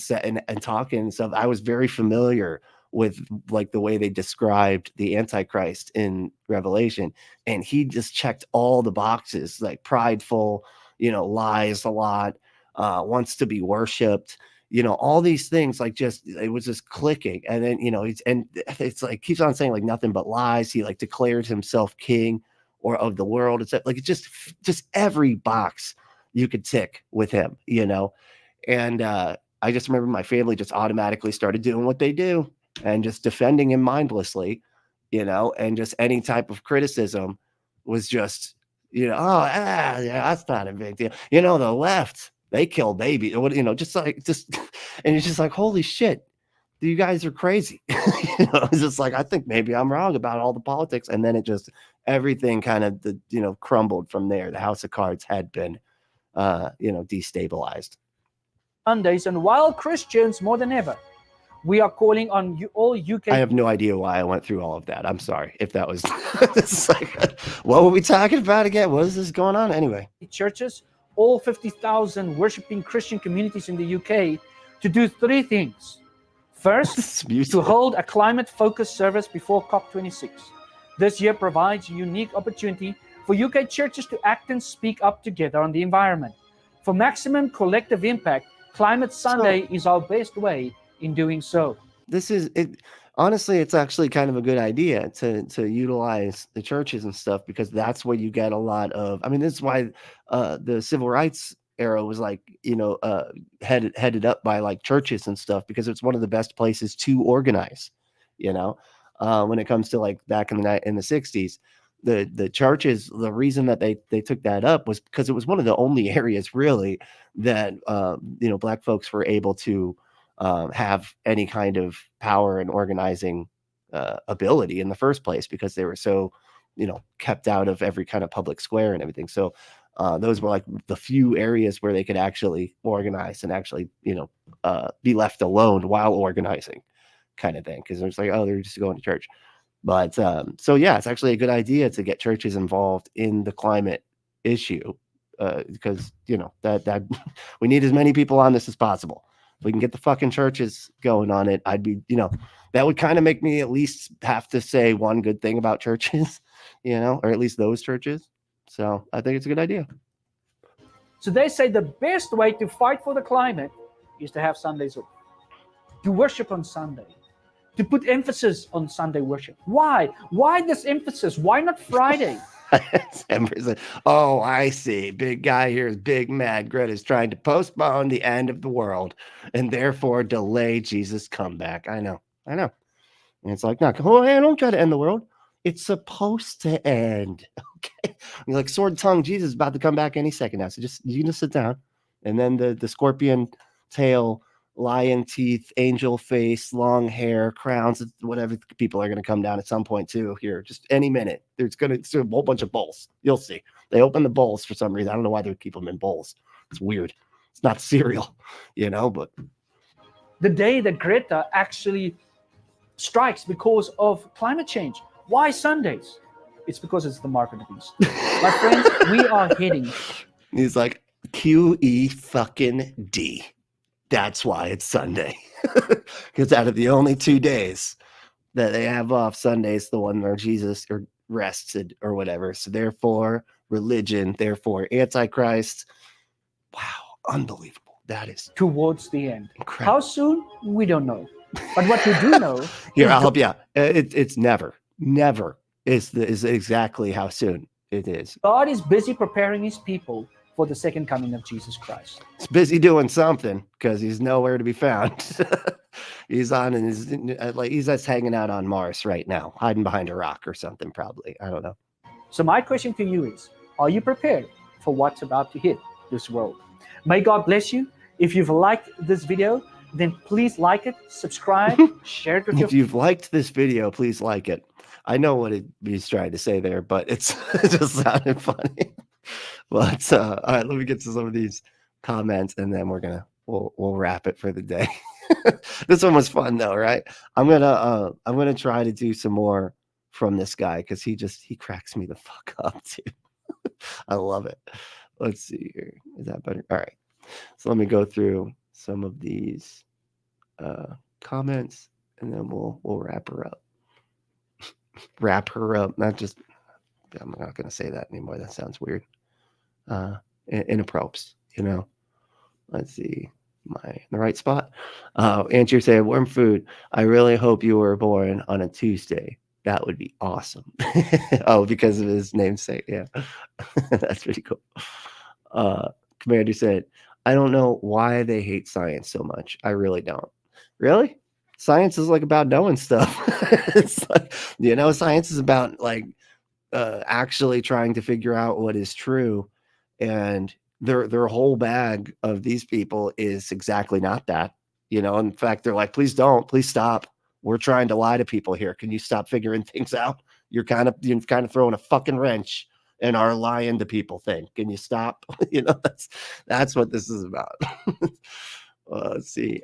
talking and stuff, I was very familiar with like the way they described the Antichrist in Revelation. And he just checked all the boxes, like prideful, lies a lot, wants to be worshiped, all these things, like it was just clicking. And then, it's like, keeps on saying like nothing but lies. He like declared himself king or of the world. It's like, it's just every box you could tick with him, and I just remember my family just automatically started doing what they do. and just defending him mindlessly, and just any type of criticism was just, oh, yeah, that's not a big deal. The left, they kill babies, just and it's just like, holy shit, you guys are crazy. It's just like, I think maybe I'm wrong about all the politics. And then everything kind of, crumbled from there. The house of cards had been, destabilized. Sundays, and while Christians more than ever, we are calling on all UK. I have no idea why I went through all of that. I'm sorry if that was. It's like, what were we talking about again? What is this going on anyway? Churches, all 50,000 worshiping Christian communities in the UK, to do 3 things. First, to hold a climate-focused service before COP26. This year provides a unique opportunity for UK churches to act and speak up together on the environment. For maximum collective impact, Climate Sunday is our best way in doing so. This is it. Honestly, it's actually kind of a good idea to utilize the churches and stuff, because that's where you get a lot of. I mean, this is why the civil rights era was like, headed up by like churches and stuff, because it's one of the best places to organize. When it comes to like back in the 60s, the churches, the reason that they took that up was because it was one of the only areas really that Black folks were able to have any kind of power and organizing ability in the first place, because they were so kept out of every kind of public square and everything. So those were like the few areas where they could actually organize and actually be left alone while organizing, kind of thing, because it's like, oh, they're just going to church. But so yeah, it's actually a good idea to get churches involved in the climate issue, because that we need as many people on this as possible. If we can get the fucking churches going on it, I'd be, that would kind of make me at least have to say one good thing about churches, or at least those churches. So I think it's a good idea. So they say the best way to fight for the climate is to have Sundays off, to worship on Sunday, to put emphasis on Sunday worship. Why? Why this emphasis? Why not Friday? Oh, I see. Big guy here is big mad. Greta's trying to postpone the end of the world and therefore delay Jesus' comeback. I know. And it's like, no, don't try to end the world. It's supposed to end. Okay. You're like, sword tongue, Jesus is about to come back any second now. So you can sit down. And then the scorpion tail, lion teeth, angel face, long hair, crowns, whatever people are going to come down at some point too here. Just any minute. There's a whole bunch of bowls. You'll see. They open the bowls for some reason. I don't know why they would keep them in bowls. It's weird. It's not cereal, but. The day that Greta actually strikes because of climate change. Why Sundays? It's because it's the mark of the beast. My friends, we are heading. He's like, QE fucking D. That's why it's Sunday. Because out of the only 2 days that they have off, Sunday's the one where Jesus rested or whatever. So therefore, religion, therefore, Antichrist. Wow, unbelievable. That is towards the end. Incredible. How soon? We don't know. But what we do know. Here, I'll help you out. It's never is exactly how soon it is. God is busy preparing his people for the second coming of Jesus Christ. He's busy doing something because he's nowhere to be found. He's just hanging out on Mars right now, hiding behind a rock or something, probably. I don't know. So my question to you is, are you prepared for what's about to hit this world? May God bless you. If you've liked this video, then please like it, subscribe, share it with your. If you've liked this video, please like it. I know what he's trying to say there, but it just sounded funny. But all right, let me get to some of these comments, and then we'll wrap it for the day. This one was fun though, right? I'm gonna try to do some more from this guy because he cracks me the fuck up too. I love it. Let's see here. Is that better? All right. So let me go through some of these comments, and then we'll wrap her up. Wrap her up. I'm not going to say that anymore. That sounds weird. Inappropriate, Let's see. Am I in the right spot? Andrew said, warm food. I really hope you were born on a Tuesday. That would be awesome. Oh, because of his namesake. Yeah. That's pretty cool. Commander said, I don't know why they hate science so much. I really don't. Really? Science is like about knowing stuff. It's like, you know, science is about like actually trying to figure out what is true, and their whole bag of these people is exactly not that. You know, in fact, they're like, please stop. We're trying to lie to people here. Can you stop figuring things out? You're kind of throwing a fucking wrench in our lying to people thing. Can you stop? You know, that's what this is about. Let's see.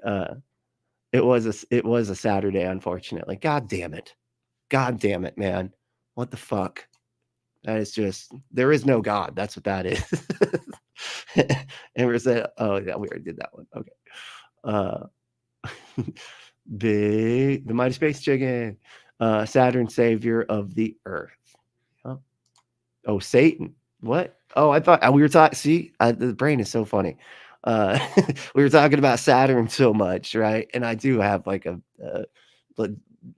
It was a Saturday, unfortunately. God damn it, man. What the fuck? That is just, there is no God. That's what that is. And we said, oh yeah, we already did that one. Okay. The mighty space chicken, Saturn, savior of the earth. Huh? Oh, Satan. What? Oh, I thought we were talking. See, the brain is so funny. We were talking about Saturn so much, right? And I do have like a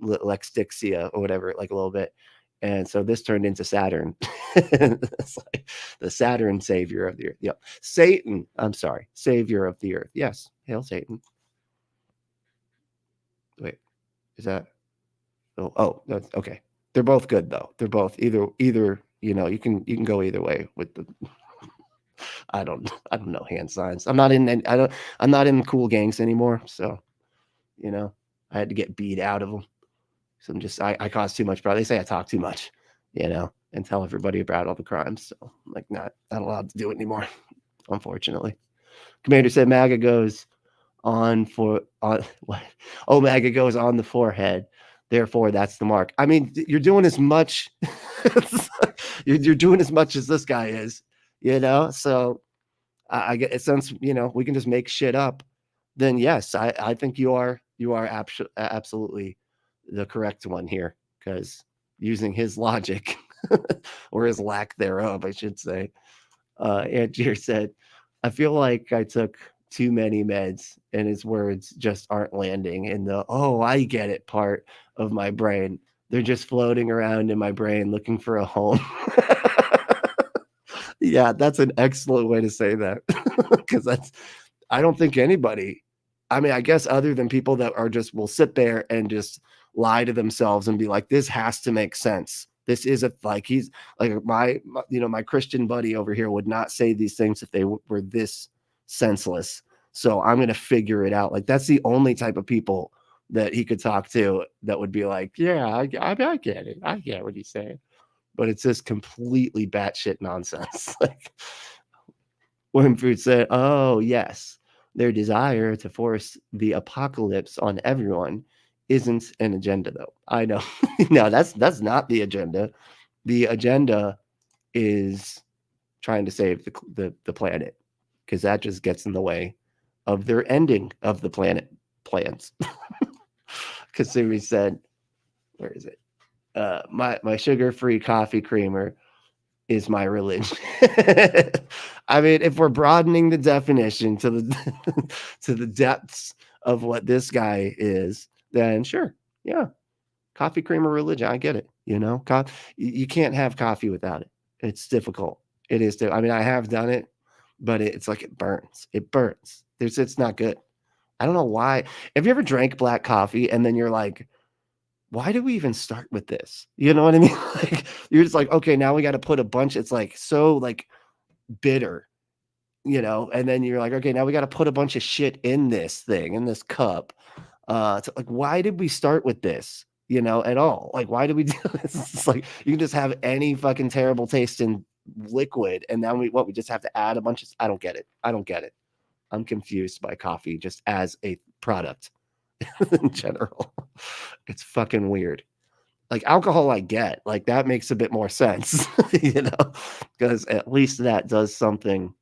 Lexdixia or whatever, like a little bit. And so this turned into Saturn. It's like the Saturn savior of the earth. Yep. Satan. I'm sorry. Savior of the earth. Yes. Hail Satan. Wait, is that? Oh, that's okay. They're both good though. They're both either, you know, you can go either way with the, I don't know hand signs. I'm not in cool gangs anymore. So, you know, I had to get beat out of them. So I cause too much problem. They say I talk too much, you know, and tell everybody about all the crimes. So I'm like, not allowed to do it anymore, unfortunately. Commander said MAGA goes on what? Oh, MAGA goes on the forehead. Therefore, that's the mark. I mean, you're doing as much. You're doing as much as this guy is, you know. So I get it. Since, you know, we can just make shit up, then yes, I think you are absolutely the correct one here, because using his logic or his lack thereof, I should say. Angier said, I feel like I took too many meds and his words just aren't landing in the, oh, I get it part of my brain. They're just floating around in my brain looking for a home. Yeah, that's an excellent way to say that. Because I don't think anybody, I mean, I guess other than people that are just will sit there and just lie to themselves and be like, this has to make sense. This isn't like, he's like my Christian buddy over here would not say these things if they were this senseless. So I'm going to figure it out. Like, that's the only type of people that he could talk to that would be like, yeah, I get it. I get what he's saying. But it's just completely batshit nonsense. Like, Wormfood said, oh, yes, their desire to force the apocalypse on everyone isn't an agenda, though. I know. No, that's not the agenda. The agenda is trying to save the planet, because that just gets in the way of their ending of the planet plans. Kasumi said, where is it? My sugar-free coffee creamer is my religion. I mean, if we're broadening the definition to the depths of what this guy is, then sure, yeah, coffee creamer religion. I get it. You know, you can't have coffee without it. It's difficult. It is. I mean, I have done it, but it's like it burns. It burns. It's not good. I don't know why. Have you ever drank black coffee and then you're like, why do we even start with this? You know what I mean? Like, you're just like, okay, now we got to put a bunch. It's like so like bitter, you know, and then you're like, okay, now we got to put a bunch of shit in this thing, in this cup. So like, why did we start with this? You know, at all? Like, why do we do this? It's like you can just have any fucking terrible tasting liquid, and then we just have to add a bunch of. I don't get it. I'm confused by coffee just as a product in general. It's fucking weird. Like alcohol, I get, like that makes a bit more sense, you know, because at least that does something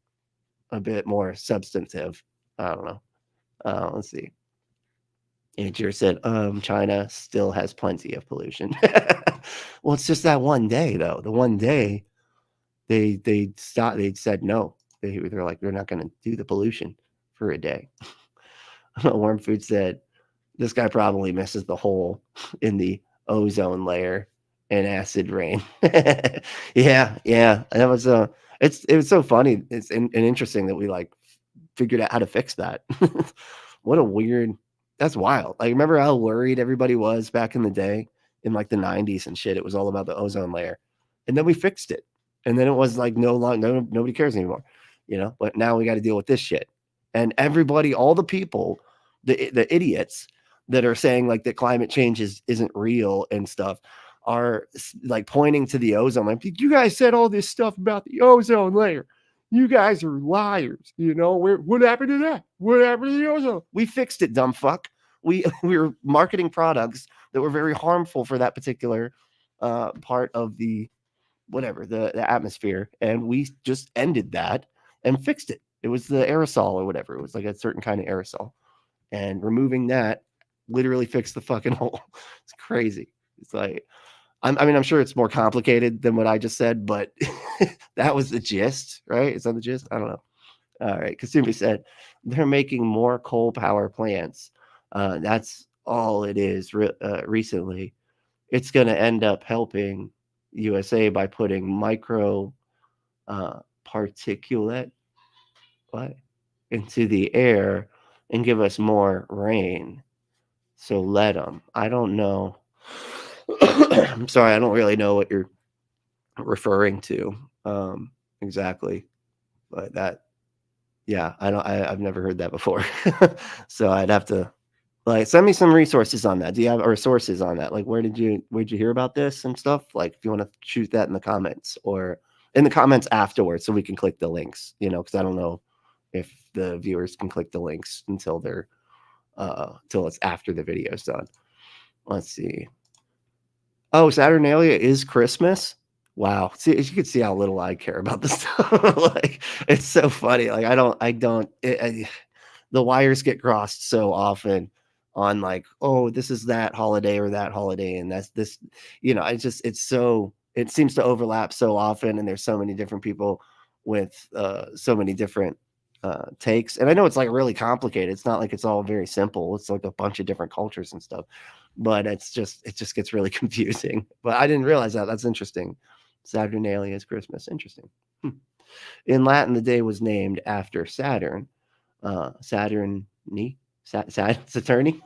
a bit more substantive. I don't know. Let's see. Angier said, China still has plenty of pollution. Well, it's just that one day though. The one day they stopped, they said no. They're like, they're not going to do the pollution for a day. Wormfood said, this guy probably misses the hole in the ozone layer and acid rain. Yeah. That was it was so funny. It's and interesting that we like figured out how to fix that. What a weird That's wild. Like, remember how worried everybody was back in the day in like the 90s and shit? It was all about the ozone layer. And then we fixed it. And then it was like nobody cares anymore, you know? But now we got to deal with this shit. And everybody, all the people, the idiots that are saying like that climate change isn't real and stuff are like pointing to the ozone. Like, you guys said all this stuff about the ozone layer. You guys are liars. You know, what happened to that? What happened to the ozone? We fixed it, dumb fuck. We were marketing products that were very harmful for that particular part of the whatever, the atmosphere. And we just ended that and fixed it. It was the aerosol or whatever. It was like a certain kind of aerosol. And removing that literally fixed the fucking hole. It's crazy. It's like, I mean, I'm sure it's more complicated than what I just said, but that was the gist, right? Is that the gist? I don't know. All right. Kasumi said they're making more coal power plants. That's all it is recently. It's going to end up helping USA by putting micro particulate into the air and give us more rain. So let them. I don't know. I'm sorry, I don't really know what you're referring to exactly, but that, yeah, I've never heard that before. So I'd have to like send me some resources on that. Do you have or sources on that? Like, where'd you hear about this and stuff? Like, if you want to shoot that in the comments or in the comments afterwards, so we can click the links. You know, because I don't know if the viewers can click the links until they're till it's after the video's done. Let's see. Oh, Saturnalia is Christmas. Wow. See, you can see how little I care about this stuff. Like, it's so funny. Like, the wires get crossed so often on like, oh, this is that holiday or that holiday. And that's this, you know, it seems to overlap so often. And there's so many different people with so many different takes. And I know it's like really complicated. It's not like it's all very simple. It's like a bunch of different cultures and stuff. But it just gets really confusing. But I didn't realize that. That's interesting. Saturnalia is Christmas. Interesting. In Latin, the day was named after Saturn. Saturni? Saturni?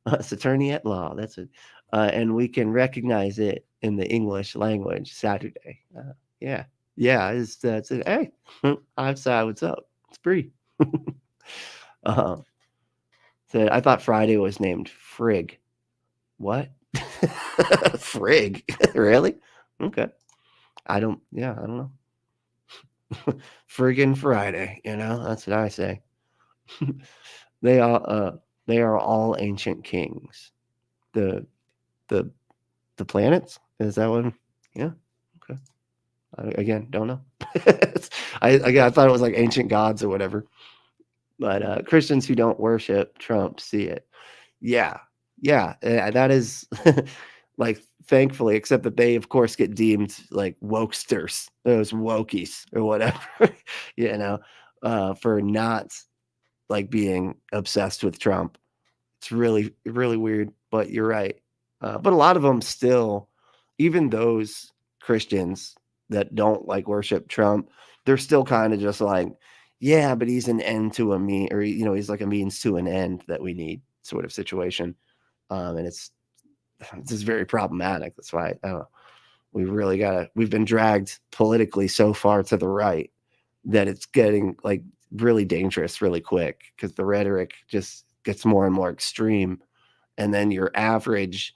Saturni at law. That's it. And we can recognize it in the English language, Saturday. Yeah. Yeah. That's it. Hey, outside, what's up? It's Bree. Said, I thought Friday was named Frig. What? Frig? Really? Okay. I don't know. Friggin' Friday, you know, that's what I say. They are all ancient kings. The planets? Is that one? Yeah. Okay. Again, don't know. I thought it was like ancient gods or whatever. But Christians who don't worship Trump see it. Yeah. That is like, thankfully, except that they, of course, get deemed like wokesters, those wokies or whatever, you know, for not like being obsessed with Trump. It's really, really weird, but you're right. But a lot of them still, even those Christians that don't like worship Trump, they're still kind of just like, yeah, but he's an end to a mean, or, you know, he's like a means to an end that we need sort of situation. And it's just very problematic. That's why we've been dragged politically so far to the right that it's getting like really dangerous really quick, because the rhetoric just gets more and more extreme. And then your average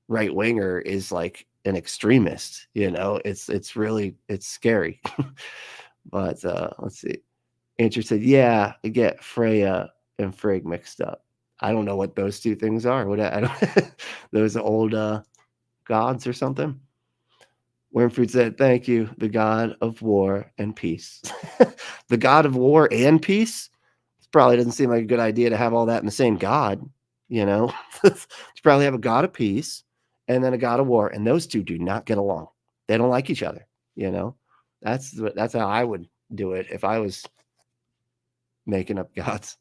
right winger is like an extremist, you know, it's scary. But let's see. Andrew said, yeah, I get Freya and Frigg mixed up. I don't know what those two things are. What I don't those old gods or something. Wormfood said, thank you, the God of war and peace. The God of war and peace? It probably doesn't seem like a good idea to have all that in the same God, you know? You probably have a God of peace and then a God of war, and those two do not get along. They don't like each other, you know? That's how I would do it if I was making up gods.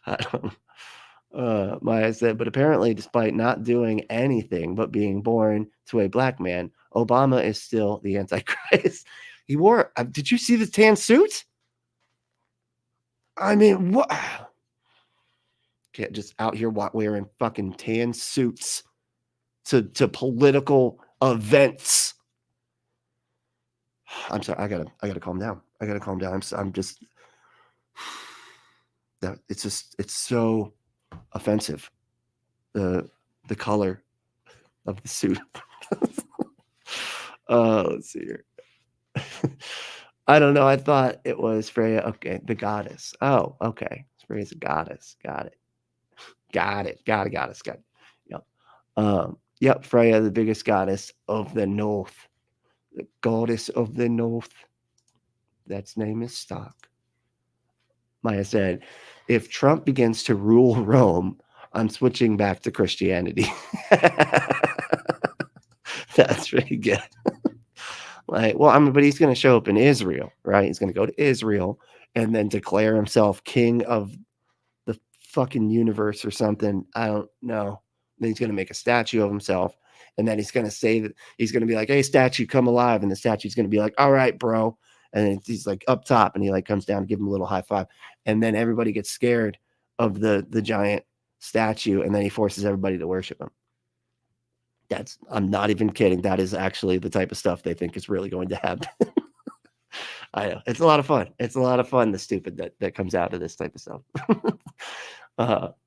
I don't know. Maya said, but apparently, despite not doing anything but being born to a black man, Obama is still the Antichrist. He wore, did you see the tan suit? I mean, what? Can't just out here wearing fucking tan suits to political events. I'm sorry. I gotta calm down. I gotta calm down. I'm just that it's so offensive. The color of the suit. Let's see here. I don't know. I thought it was Freya. Okay, the goddess. Oh, okay. Freya's a goddess. Got it. Got it. Goddess. Got it. Yep. Yep. Freya, the biggest goddess of the north. The goddess of the north. That's name is stock. Maya said, if Trump begins to rule Rome, I'm switching back to Christianity. That's really good. Like, well, but he's going to show up in Israel, right? He's going to go to Israel and then declare himself king of the fucking universe or something. I don't know. Then he's going to make a statue of himself. And then he's going to say that he's going to be like, hey, statue, come alive. And the statue's going to be like, all right, bro. And he's like up top and he like comes down to give him a little high five. And then everybody gets scared of the giant statue. And then he forces everybody to worship him. I'm not even kidding. That is actually the type of stuff they think is really going to happen. I know. It's a lot of fun. It's a lot of fun, the stupid that comes out of this type of stuff.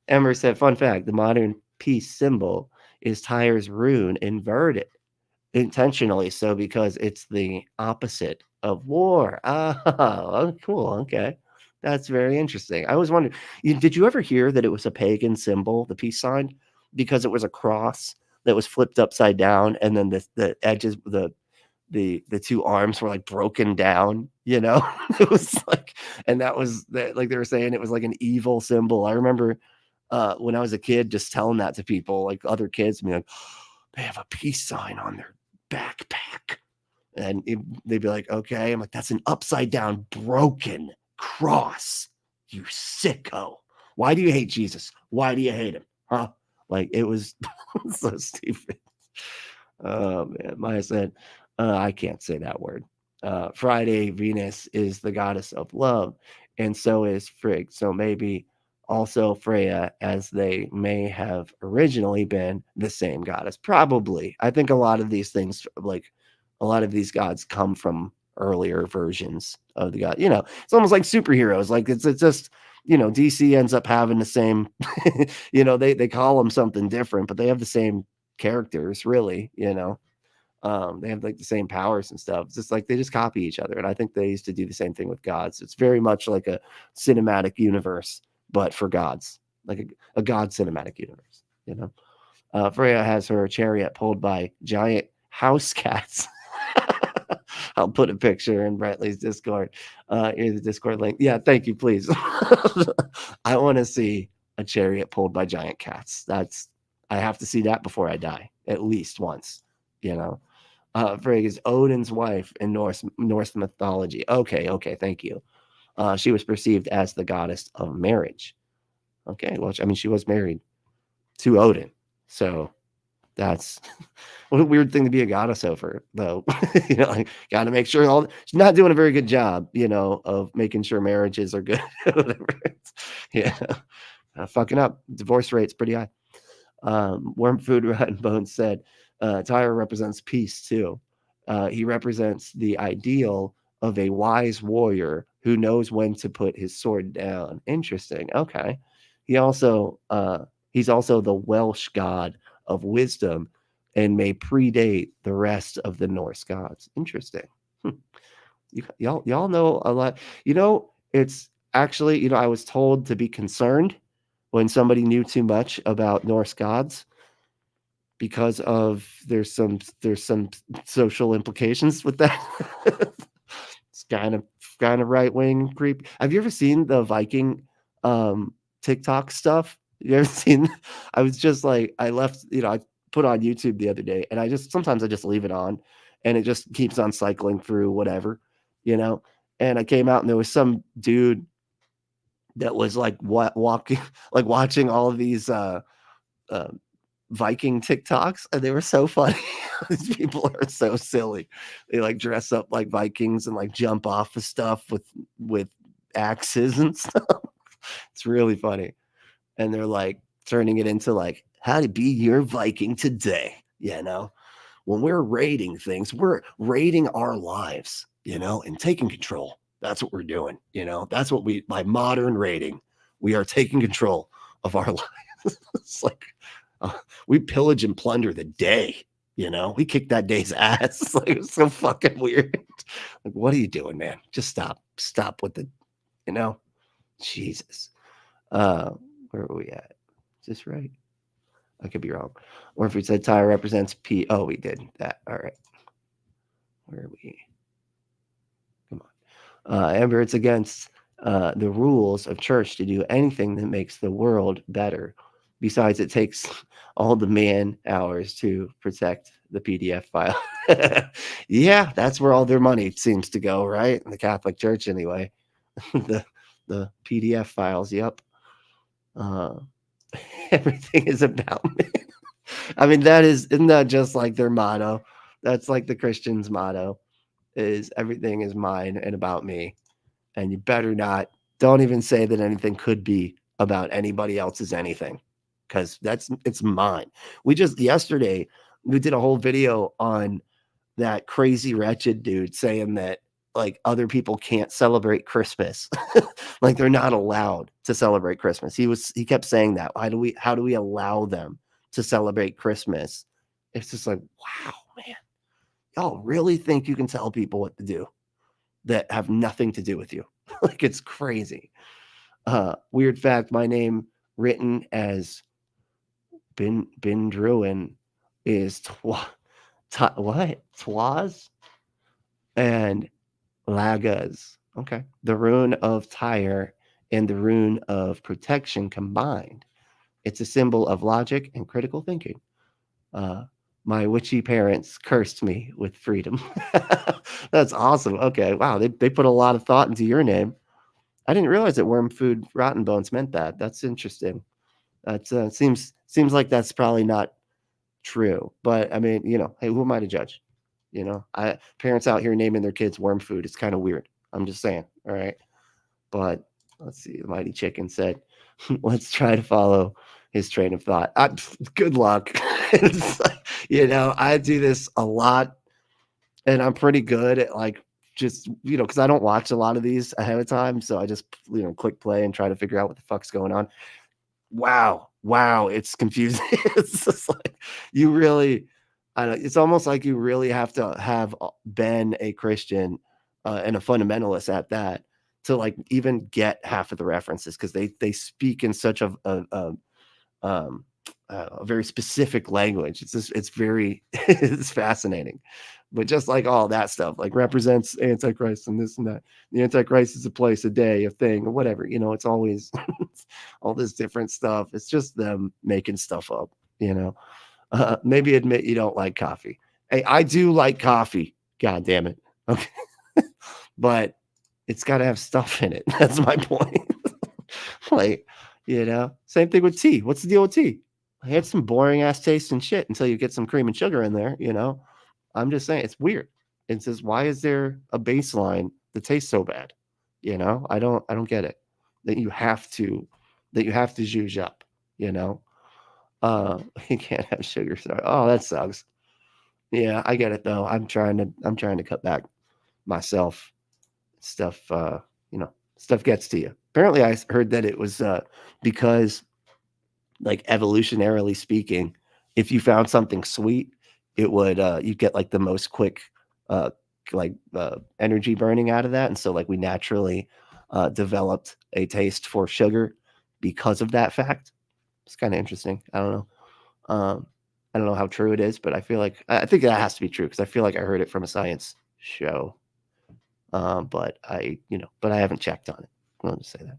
Emmer said, fun fact, the modern peace symbol is Tyre's rune inverted intentionally. So because it's the opposite of war. Oh, cool. Okay. That's very interesting. I was wondering, did you ever hear that it was a pagan symbol, the peace sign? Because it was a cross that was flipped upside down, and then the edges, the two arms were like broken down, It was like, and that was like they were saying it was like an evil symbol. I remember when I was a kid just telling that to people, like other kids, being like, they have a peace sign on their backpack. And they'd be like, okay. I'm like, that's an upside down broken cross, you sicko. Why do you hate Jesus? Why do you hate him? Huh? Like, it was so stupid. Oh, man. Maya said, I can't say that word. Friday, Venus is the goddess of love, and so is Frigg. So maybe also Freya, as they may have originally been the same goddess. Probably. I think a lot of these things, like a lot of these gods, come from earlier versions of the god. It's almost like superheroes. Like it's just, DC ends up having the same, they call them something different, but they have the same characters, really. They have like the same powers and stuff. It's just like they just copy each other. And I think they used to do the same thing with gods. It's very much like a cinematic universe, but for gods, like a god cinematic universe. Freya has her chariot pulled by giant house cats. I'll put a picture in Bradley's Discord. Here's the Discord link. Yeah, thank you, please. I want to see a chariot pulled by giant cats. I have to see that before I die, at least once. Frigg is Odin's wife in Norse mythology. Okay, thank you. She was perceived as the goddess of marriage. Okay, well, I mean, she was married to Odin, so that's what a weird thing to be a goddess over, though. Like, got to make sure she's not doing a very good job, of making sure marriages are good. Whatever. Yeah, fucking up. Divorce rate's pretty high. Worm Food Rotten Bones said, Tyre represents peace too. He represents the ideal of a wise warrior who knows when to put his sword down. Interesting. Okay. He's also the Welsh god of wisdom and may predate the rest of the Norse gods. Interesting. Y'all know a lot. It's actually, I was told to be concerned when somebody knew too much about Norse gods, because of there's some social implications with that. It's kind of right-wing creep. Have you ever seen the Viking TikTok stuff? You ever seen? I was just like, I left, I put on YouTube the other day, and sometimes I just leave it on, and it just keeps on cycling through whatever, and I came out and there was some dude that was like walking, like watching all of these Viking TikToks, and they were so funny. These people are so silly. They like dress up like Vikings and like jump off of stuff with axes and stuff. It's really funny. and they're like turning it into like how to be your Viking today. When we're rating things, we're rating our lives, and taking control. That's what we're doing. That's what by modern rating, we are taking control of our lives. It's like we pillage and plunder the day. We kick that day's ass. It's like, it's so fucking weird. Like, what are you doing, man? Just stop with the, Jesus. Where are we at? Is this right? I could be wrong. Or if we said Tyre represents P. Oh, we did that. All right. Where are we? Come on. Amber, it's against the rules of church to do anything that makes the world better. Besides, it takes all the man hours to protect the PDF file. Yeah, that's where all their money seems to go, right? In the Catholic Church, anyway. the PDF files. Yep. Everything is about me. I mean, isn't that just like their motto? That's like the Christian's motto, is everything is mine and about me. And you better don't even say that anything could be about anybody else's anything, because it's mine. Yesterday, we did a whole video on that crazy wretched dude saying that like other people can't celebrate Christmas. Like they're not allowed to celebrate Christmas. He kept saying that. How do we allow them to celebrate Christmas? It's just like, wow, man. Y'all really think you can tell people what to do that have nothing to do with you? Like, it's crazy. Weird fact, my name written as Bin Druin is Twaz and Lagas. Okay. The rune of Tyre and the rune of protection combined. It's a symbol of logic and critical thinking. My witchy parents cursed me with freedom. That's awesome. Okay. Wow. They put a lot of thought into your name. I didn't realize that worm food rotten bones meant that. That's interesting. That seems like that's probably not true. But I mean, hey, who am I to judge? Parents out here naming their kids worm food. It's kind of weird. I'm just saying. All right. But let's see. The Mighty Chicken said, let's try to follow his train of thought. Good luck. I do this a lot, and I'm pretty good at like just, because I don't watch a lot of these ahead of time. So I just, click play and try to figure out what the fuck's going on. Wow. It's confusing. It's just like you really, I don't know, it's almost like you really have to have been a Christian and a fundamentalist at that to like even get half of the references, because they speak in such a very specific language. It's very it's fascinating. But just like all that stuff, like represents Antichrist and this and that. The Antichrist is a place, a day, a thing, or whatever. It's always all this different stuff. It's just them making stuff up. Maybe admit you don't like coffee. Hey, I do like coffee. God damn it. Okay. But it's got to have stuff in it. That's my point. Like, same thing with tea. What's the deal with tea? I had some boring ass taste and shit until you get some cream and sugar in there. I'm just saying it's weird. It says, why is there a baseline that tastes so bad? I don't get it. That you have to zhuzh up. You can't have sugar. Sorry. Oh, that sucks. Yeah, I get it though. I'm trying to cut back myself. Stuff stuff gets to you. Apparently I heard that it was because, like, evolutionarily speaking, if you found something sweet, it would you get like the most quick energy burning out of that. And so like we naturally developed a taste for sugar because of that fact. It's kind of interesting. I don't know. I don't know how true it is, but I think that has to be true, because I feel like I heard it from a science show. But I haven't checked on it. I'll just say that.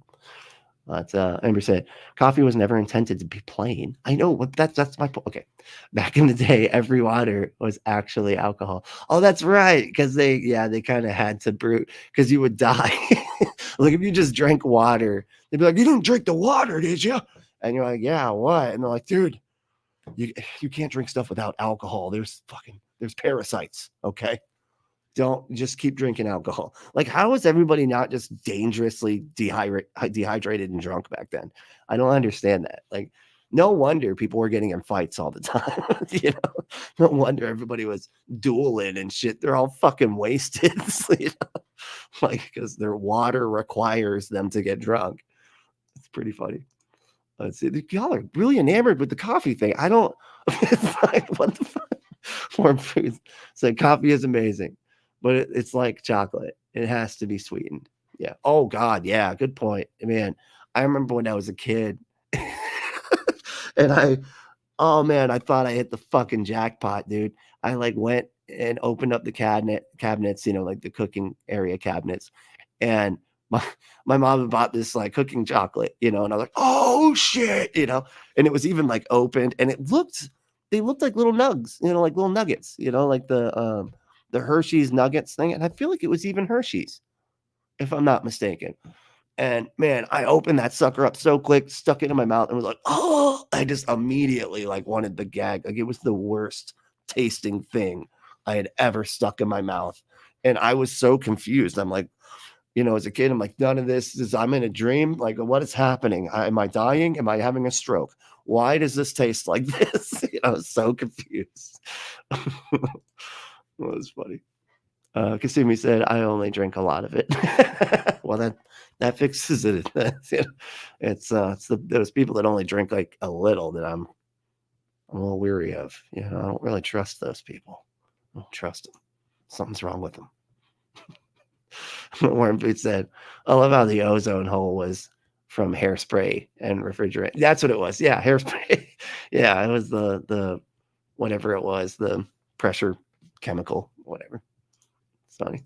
But Amber said, coffee was never intended to be plain. I know, but that's my point. Okay. Back in the day, every water was actually alcohol. Oh, that's right. Because they kind of had to brew, because you would die. Like if you just drank water, they'd be like, you didn't drink the water, did you? And you're like, yeah, what? And they're like, dude, you can't drink stuff without alcohol. There's parasites. Okay. don't just keep drinking alcohol. Like, how is everybody not just dangerously dehydrated and drunk back then? I don't understand that. Like, no wonder people were getting in fights all the time. You know, no wonder everybody was dueling and shit. They're all fucking wasted. You know? Like, because their water requires them to get drunk. It's pretty funny. Let's see. Y'all are really enamored with the coffee thing. I don't. It's like, what the fuck? Warm foods. So coffee is amazing, but it's like chocolate. It has to be sweetened. Yeah. Oh God. Yeah. Good point, man. I remember when I was a kid, and oh man, I thought I hit the fucking jackpot, dude. I like went and opened up the cabinets, you know, like the cooking area cabinets, and my mom had bought this like cooking chocolate, you know, and I was like, oh shit, you know, and it was even like opened, and they looked like little nugs, you know, like little nuggets, you know, like the Hershey's nuggets thing, and I feel like it was even Hershey's, if I'm not mistaken. And man, I opened that sucker up so quick, stuck it in my mouth, and was like, oh, I just immediately like wanted the gag. Like, it was the worst tasting thing I had ever stuck in my mouth. And I was so confused. I'm like, you know, as a kid, I'm like, none of this is, I'm in a dream. Like, what is happening? Am I dying? Am I having a stroke? Why does this taste like this? You know, I was so confused. Well, it was funny. Kasumi said, I only drink a lot of it. Well, that fixes it. It's those people that only drink like a little that I'm a little weary of. You know, I don't really trust those people. I don't trust them. Something's wrong with them. Warren Booth said, I love how the ozone hole was from hairspray and refrigerant. That's what it was. Yeah, hairspray. Yeah, it was the whatever it was, the pressure chemical, whatever. It's funny.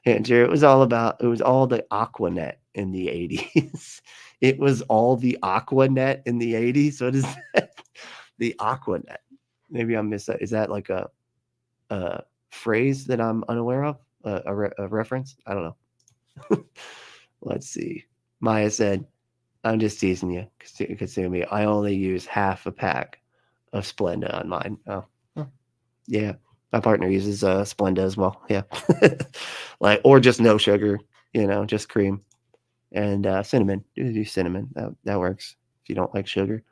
And Jared, it was all the Aquanet in the 80s. It was all the Aquanet in the 80s. What is that? The Aquanet. Maybe I missed that. Is that like a phrase that I'm unaware of? A reference? I don't know. Let's see. Maya said, I'm just teasing you, Kasumi. I only use half a pack of Splenda on mine. Oh. Yeah. My partner uses Splenda as well. Yeah. Like, or just no sugar, you know, just cream and cinnamon. Do cinnamon. That works if you don't like sugar.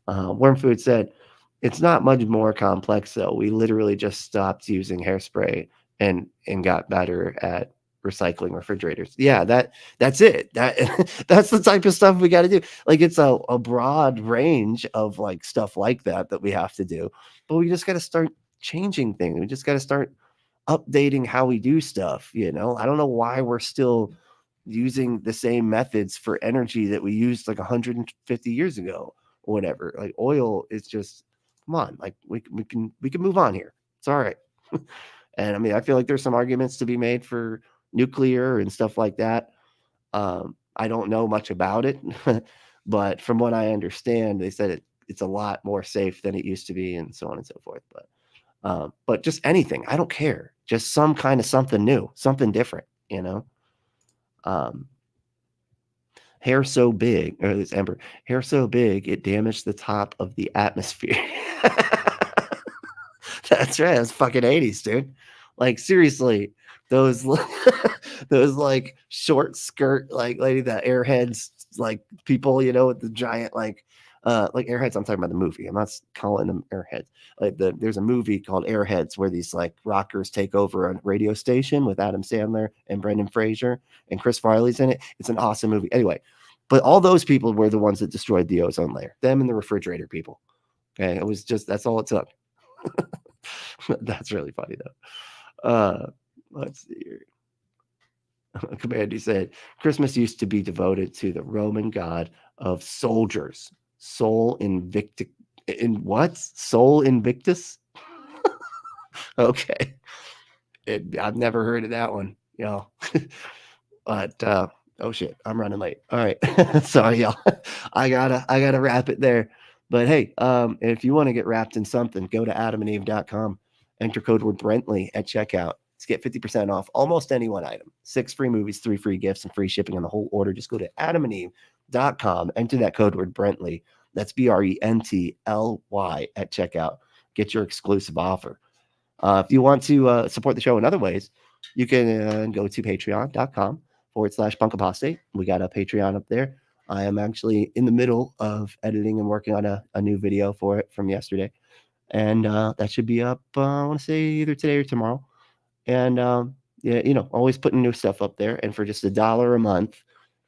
Worm Food said, it's not much more complex though. We literally just stopped using hairspray and got better at recycling refrigerators. Yeah, that's it. That's the type of stuff we got to do. Like, it's a broad range of like stuff like that we have to do, but we just got to start changing things. We just got to start updating how we do stuff. You know, I don't know why we're still using the same methods for energy that we used like 150 years ago or whatever. Like, oil is just, come on, like we can move on here. It's all right. And I mean, I feel like there's some arguments to be made for nuclear and stuff like that. I don't know much about it, but from what I understand, they said it's a lot more safe than it used to be, and so on and so forth. But just anything, I don't care. Just some kind of something new, something different, you know. Hair so big, or this Ember, hair so big it damaged the top of the atmosphere. That's right. That's fucking 80s, dude. Like, seriously, those those like short skirt like lady, the airheads, like people, you know, with the giant like Airheads. I'm talking about the movie. I'm not calling them Airheads. Like, there's a movie called Airheads where these like rockers take over a radio station with Adam Sandler and Brendan Fraser and Chris Farley's in it. It's an awesome movie. Anyway, but all those people were the ones that destroyed the ozone layer. Them and the refrigerator people. Okay, it was just, that's all it took. That's really funny though. Let's see here. Commandy said, Christmas used to be devoted to the Roman god of soldiers. Sol Invictus. In what? Sol Invictus? Okay. I've never heard of that one, y'all. But oh shit, I'm running late. All right. Sorry, y'all. I gotta wrap it there. But hey, if you want to get wrapped in something, go to adamandeve.com. Enter code word Brentley at checkout to get 50% off almost any one item. 6 free movies, 3 free gifts, and free shipping on the whole order. Just go to adamandeve.com. Enter that code word Brentley. That's BRENTLY at checkout. Get your exclusive offer. If you want to support the show in other ways, you can go to patreon.com/punkapostate. We got a Patreon up there. I am actually in the middle of editing and working on a new video for it from yesterday. And that should be up, I want to say either today or tomorrow. And yeah, always putting new stuff up there. And for just $1 a month,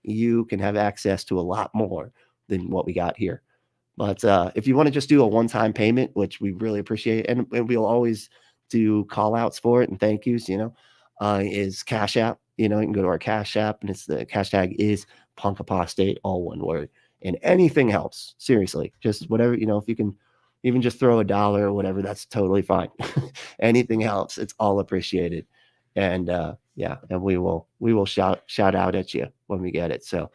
you can have access to a lot more than what we got here. But if you want to just do a one-time payment, which we really appreciate, and we'll always do call outs for it and thank yous, is Cash App. You can go to our Cash App, and it's the cash tag is Punk Apostate, all one word. And anything helps. Seriously, just whatever, if you can even just throw $1 or whatever, that's totally fine. Anything helps. It's all appreciated. And yeah, and we will shout out at you when we get it. So,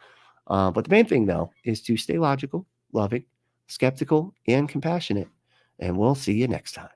but the main thing though is to stay logical, loving, skeptical, and compassionate. And we'll see you next time.